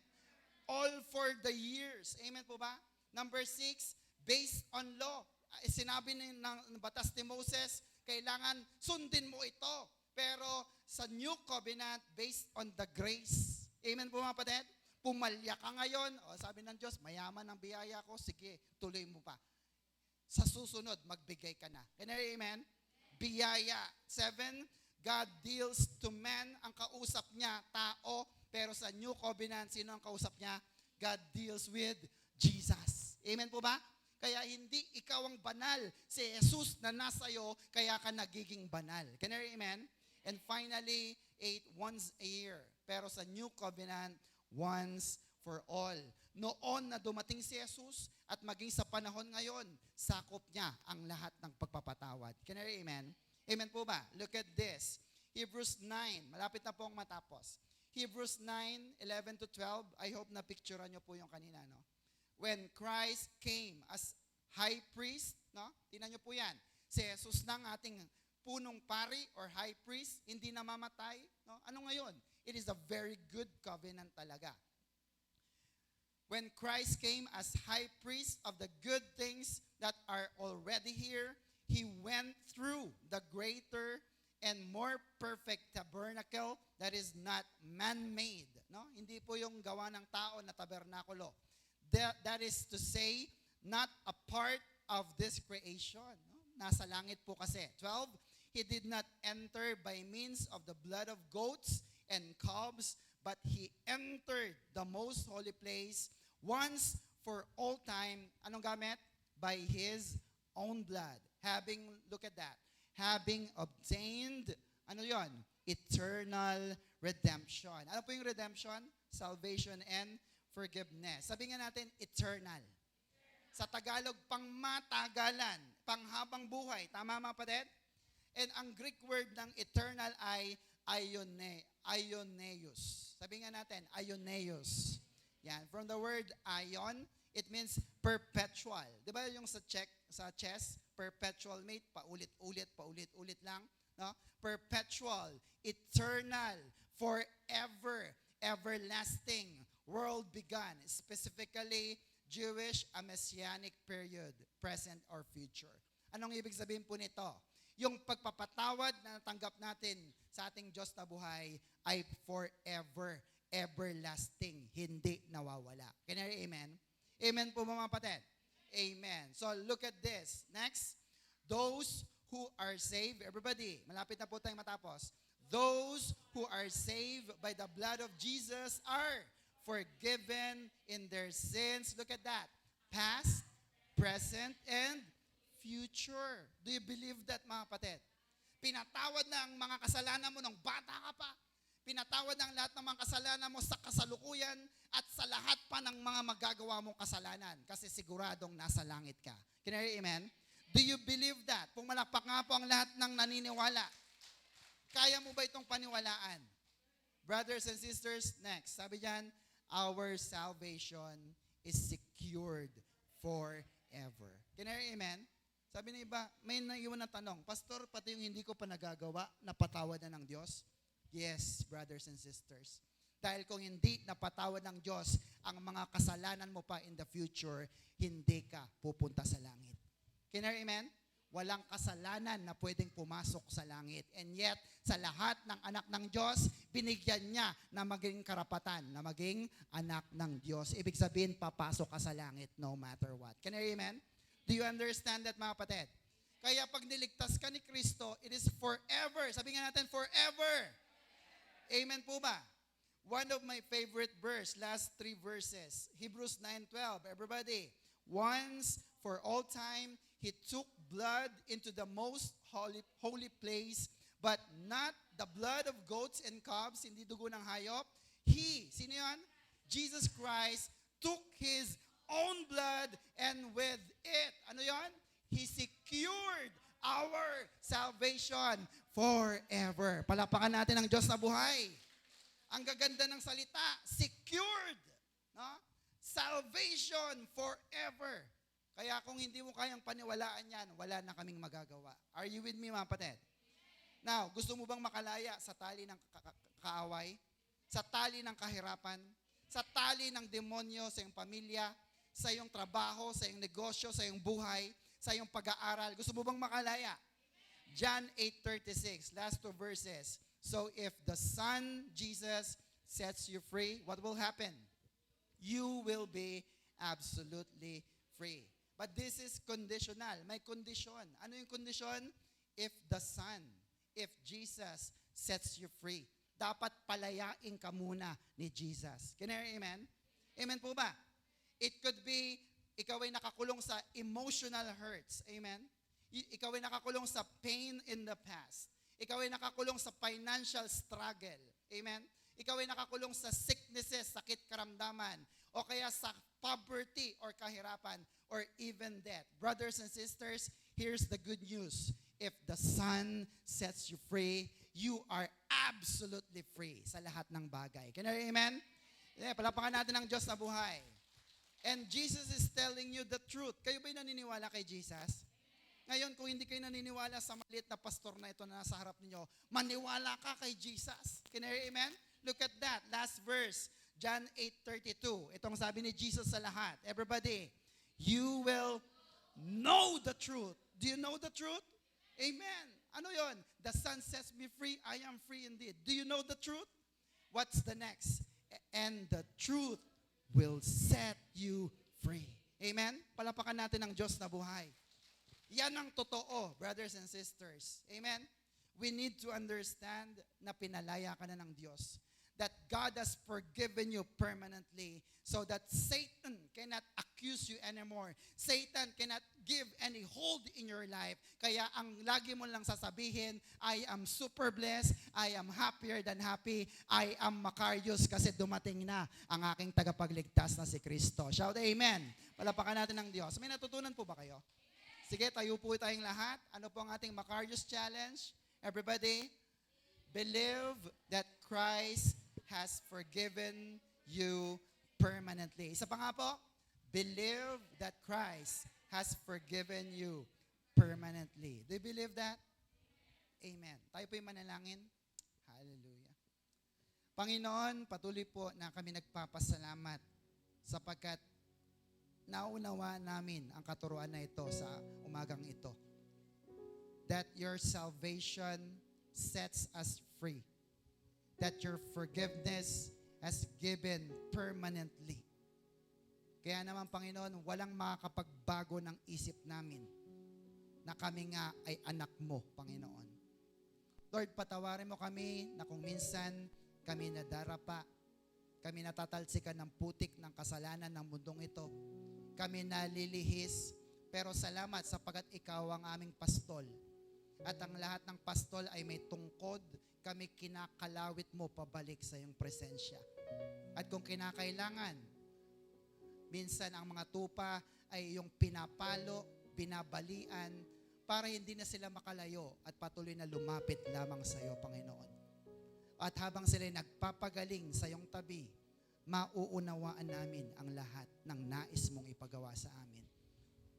All for the years. Amen po ba? Number 6, based on law. Sinabi ng batas ni Moses, kailangan sundin mo ito. Pero sa New Covenant, based on the grace. Amen po mga kapatid? Pumalya ka ngayon. O, sabi ng Diyos, mayaman ang biyaya ko. Sige, tuloy mo pa. Sa susunod, magbigay ka na. Can I hear amen? Biyaya. 7, God deals to man. Ang kausap niya, tao. Pero sa New Covenant, sino ang kausap niya? God deals with Jesus. Amen po ba? Kaya hindi ikaw ang banal. Si Jesus na nasa iyo, kaya ka nagiging banal. Can I hear amen? And finally, 8, once a year. Pero sa New Covenant, once for all. Noon na dumating si Jesus at maging sa panahon ngayon, sakop niya ang lahat ng pagpapatawad. Can I hear amen? Amen po ba? Look at this. Hebrews 9. Malapit na po ang matapos. Hebrews 9:11 to 12. I hope na picturean niyo po yung kanina, no? When Christ came as high priest, no? Tingnan niyo po yan. Si Jesus ng ating punong pari or high priest, hindi namamatay, no? Ano ngayon? It is a very good covenant talaga. When Christ came as high priest of the good things that are already here, he went through the greater and more perfect tabernacle that is not man-made. No? Hindi po yung gawa ng tao na tabernakulo. That is to say, not a part of this creation. No? Nasa langit po kasi. 12, he did not enter by means of the blood of goats and calves, but he entered the most holy place once for all time. Anong gamit? By his own blood. Look at that, having obtained, ano yon? Eternal redemption. Ano po yung redemption? Salvation and forgiveness. Sabi nga natin, eternal. Sa Tagalog, pangmatagalan, panghabang buhay. Tama mga kapatid? And ang Greek word ng eternal ay Ioneus. Sabi nga natin, Ioneus. Yan. From the word ion, it means perpetual. Di ba yung sa chess, perpetual mate, paulit-ulit lang. No? Perpetual, eternal, forever, everlasting, world begun. Specifically, Jewish, a messianic period, present or future. Anong ibig sabihin po nito? Yung pagpapatawad na natanggap natin sa ating Diyos na buhay ay forever, everlasting, hindi nawawala. Can I hear amen? Amen po mga kapatid? Amen. So look at this. Next, those who are saved, everybody, malapit na po tayong matapos. those who are saved by the blood of Jesus are forgiven in their sins. Look at that. Past, present, and future. Do you believe that, mga kapatid? Pinatawad na ang mga kasalanan mo nung bata ka pa. Pinatawad na ang lahat ng mga kasalanan mo sa kasalukuyan at sa lahat pa ng mga magagawa mong kasalanan kasi siguradong nasa langit ka. Can I hear amen? Do you believe that? Pumalakpak nga po ang lahat ng naniniwala. Kaya mo ba itong paniwalaan? Brothers and sisters, next. Sabi diyan, our salvation is secured forever. Can I hear amen? Sabi ng iba, may naiwan na tanong, Pastor, pati yung hindi ko pa nagagawa, napatawad na ng Diyos? Yes, brothers and sisters. Dahil kung hindi napatawad ng Diyos ang mga kasalanan mo pa in the future, hindi ka pupunta sa langit. Can I hear amen? Walang kasalanan na pwedeng pumasok sa langit. And yet, sa lahat ng anak ng Diyos, binigyan niya na maging karapatan, na maging anak ng Diyos. Ibig sabihin, papasok ka sa langit no matter what. Can I hear amen? Do you understand that, mga kapatid? Kaya pag niligtas ka ni Kristo, it is forever. Sabi nga natin, forever. Amen po ba? One of my favorite verse, last 3 verses, Hebrews 9:12. Everybody, once for all time, He took blood into the most holy place, but not the blood of goats and calves, hindi dugo ng hayop. He, sino yun? Jesus Christ took His own blood, and with it, ano yon? He secured our salvation forever. Palapakan natin ang Diyos na buhay. Ang gaganda ng salita, secured. No? Salvation forever. Kaya kung hindi mo kayang paniwalaan yan, wala na kaming magagawa. Are you with me, mga kapatid? Now, gusto mo bang makalaya sa tali ng kaaway? Sa tali ng kahirapan? Sa tali ng demonyo sa iyong pamilya? Sa iyong trabaho, sa iyong negosyo, sa iyong buhay, sa iyong pag-aaral. Gusto mo bang makalaya? John 8:36, last 2 verses. So if the Son, Jesus, sets you free, what will happen? You will be absolutely free. But this is conditional. May condition. Ano yung condition? If the Son, if Jesus sets you free. Dapat palayain ka muna ni Jesus. Can I hear amen? Amen po ba? It could be, ikaw ay nakakulong sa emotional hurts. Amen? Ikaw ay nakakulong sa pain in the past. Ikaw ay nakakulong sa financial struggle. Amen? Ikaw ay nakakulong sa sicknesses, sakit karamdaman, o kaya sa poverty or kahirapan, or even death. Brothers and sisters, here's the good news. If the Son sets you free, you are absolutely free sa lahat ng bagay. Can I hear amen? Yeah, palapakan natin ang Diyos na buhay. And Jesus is telling you the truth. Kayo ba'y naniniwala kay Jesus? Ngayon, kung hindi kayo naniniwala sa maliit na pastor na ito na nasa harap ninyo, maniwala ka kay Jesus. Can I hear amen? Look at that. Last verse, John 8:32. Itong sabi ni Jesus sa lahat. Everybody, you will know the truth. Do you know the truth? Amen. Ano yon? The Son sets me free. I am free indeed. Do you know the truth? What's the next? And the truth will set you free. Amen? Palapakan natin ang Diyos na buhay. Yan ang totoo, brothers and sisters. Amen? We need to understand na pinalaya ka na ng Diyos. That God has forgiven you permanently so that Satan cannot accuse you anymore. Satan cannot give any hold in your life. Kaya ang lagi mo lang sasabihin, I am super blessed, I am happier than happy, I am Macarius kasi dumating na ang aking tagapagligtas na si Kristo. Shout amen. Palapakan natin ng Diyos. May natutunan po ba kayo? Sige, tayo po tayong lahat. Ano po ang ating Macarius Challenge? Everybody, believe that Christ has forgiven you permanently. Isa pa nga po, believe that Christ has forgiven you permanently. Do you believe that? Amen. Tayo po yung manalangin. Hallelujah. Panginoon, patuloy po na kami nagpapasalamat sapagkat naunawa namin ang katuruan na ito sa umagang ito. That your salvation sets us free. That your forgiveness has given permanently. Kaya naman, Panginoon, walang makakapagbago ng isip namin na kami nga ay anak mo, Panginoon. Lord, patawarin mo kami na kung minsan kami nadarapa, kami natatalsikan ng putik ng kasalanan ng mundong ito. Kami nalilihis, pero salamat sapagat ikaw ang aming pastol. At ang lahat ng pastol ay may tungkod, kami kinakalawit mo pabalik sa iyong presensya. At kung kinakailangan, minsan ang mga tupa ay yung pinapalo, binabalian, para hindi na sila makalayo at patuloy na lumapit lamang sa iyo, Panginoon. At habang sila nagpapagaling sa iyong tabi, mauunawaan namin ang lahat ng nais mong ipagawa sa amin.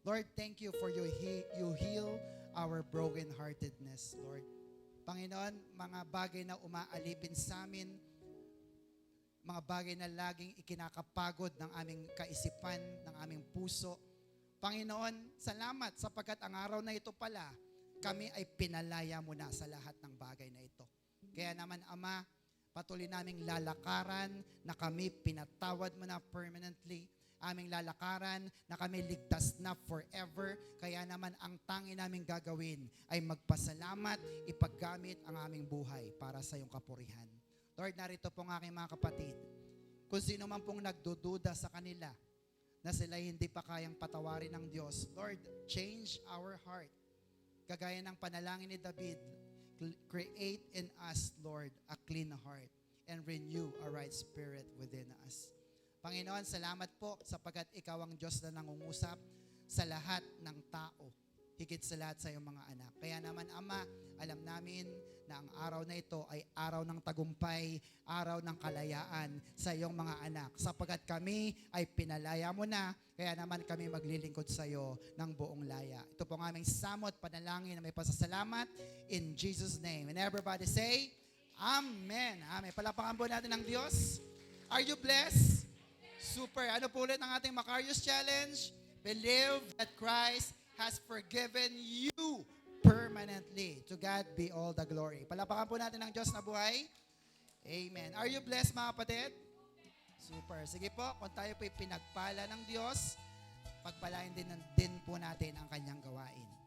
Lord, thank you for you heal our brokenheartedness, Lord. Panginoon, mga bagay na umaalipin sa amin, mga bagay na laging ikinakapagod ng aming kaisipan, ng aming puso. Panginoon, salamat sapagkat ang araw na ito pala, kami ay pinalaya mo na sa lahat ng bagay na ito. Kaya naman, Ama, patuloy naming lalakaran na kami pinatawad mo na permanently. Aming lalakaran na kami ligtas na forever. Kaya naman ang tangi naming gagawin ay magpasalamat, ipaggamit ang aming buhay para sa iyong kapurihan. Lord, narito po ang aking mga kapatid. Kung sino man pong nagdududa sa kanila na sila hindi pa kayang patawarin ng Diyos, Lord, change our heart. Kagaya ng panalangin ni David, create in us, Lord, a clean heart and renew a right spirit within us. Panginoon, salamat po sapagat ikaw ang Diyos na nangungusap sa lahat ng tao, higit sa lahat sa iyong mga anak. Kaya naman, Ama, alam namin na ang araw na ito ay araw ng tagumpay, araw ng kalayaan sa iyong mga anak. Sapagat kami ay pinalaya mo na, kaya naman kami maglilingkod sa iyo ng buong laya. Ito po ang aming samot, panalangin na may pasasalamat in Jesus' name. And everybody say, Amen. Amen. Palapakan po natin ng Diyos. Are you blessed? Super. Ano po ulit ang ating Macarius Challenge? Believe that Christ has forgiven you permanently. To God be all the glory. Palapakan po natin ang Diyos na buhay. Amen. Are you blessed, mga kapatid? Super. Sige po, kung tayo po'y pinagpala ng Diyos, pagpalain din po natin ang kanyang gawain.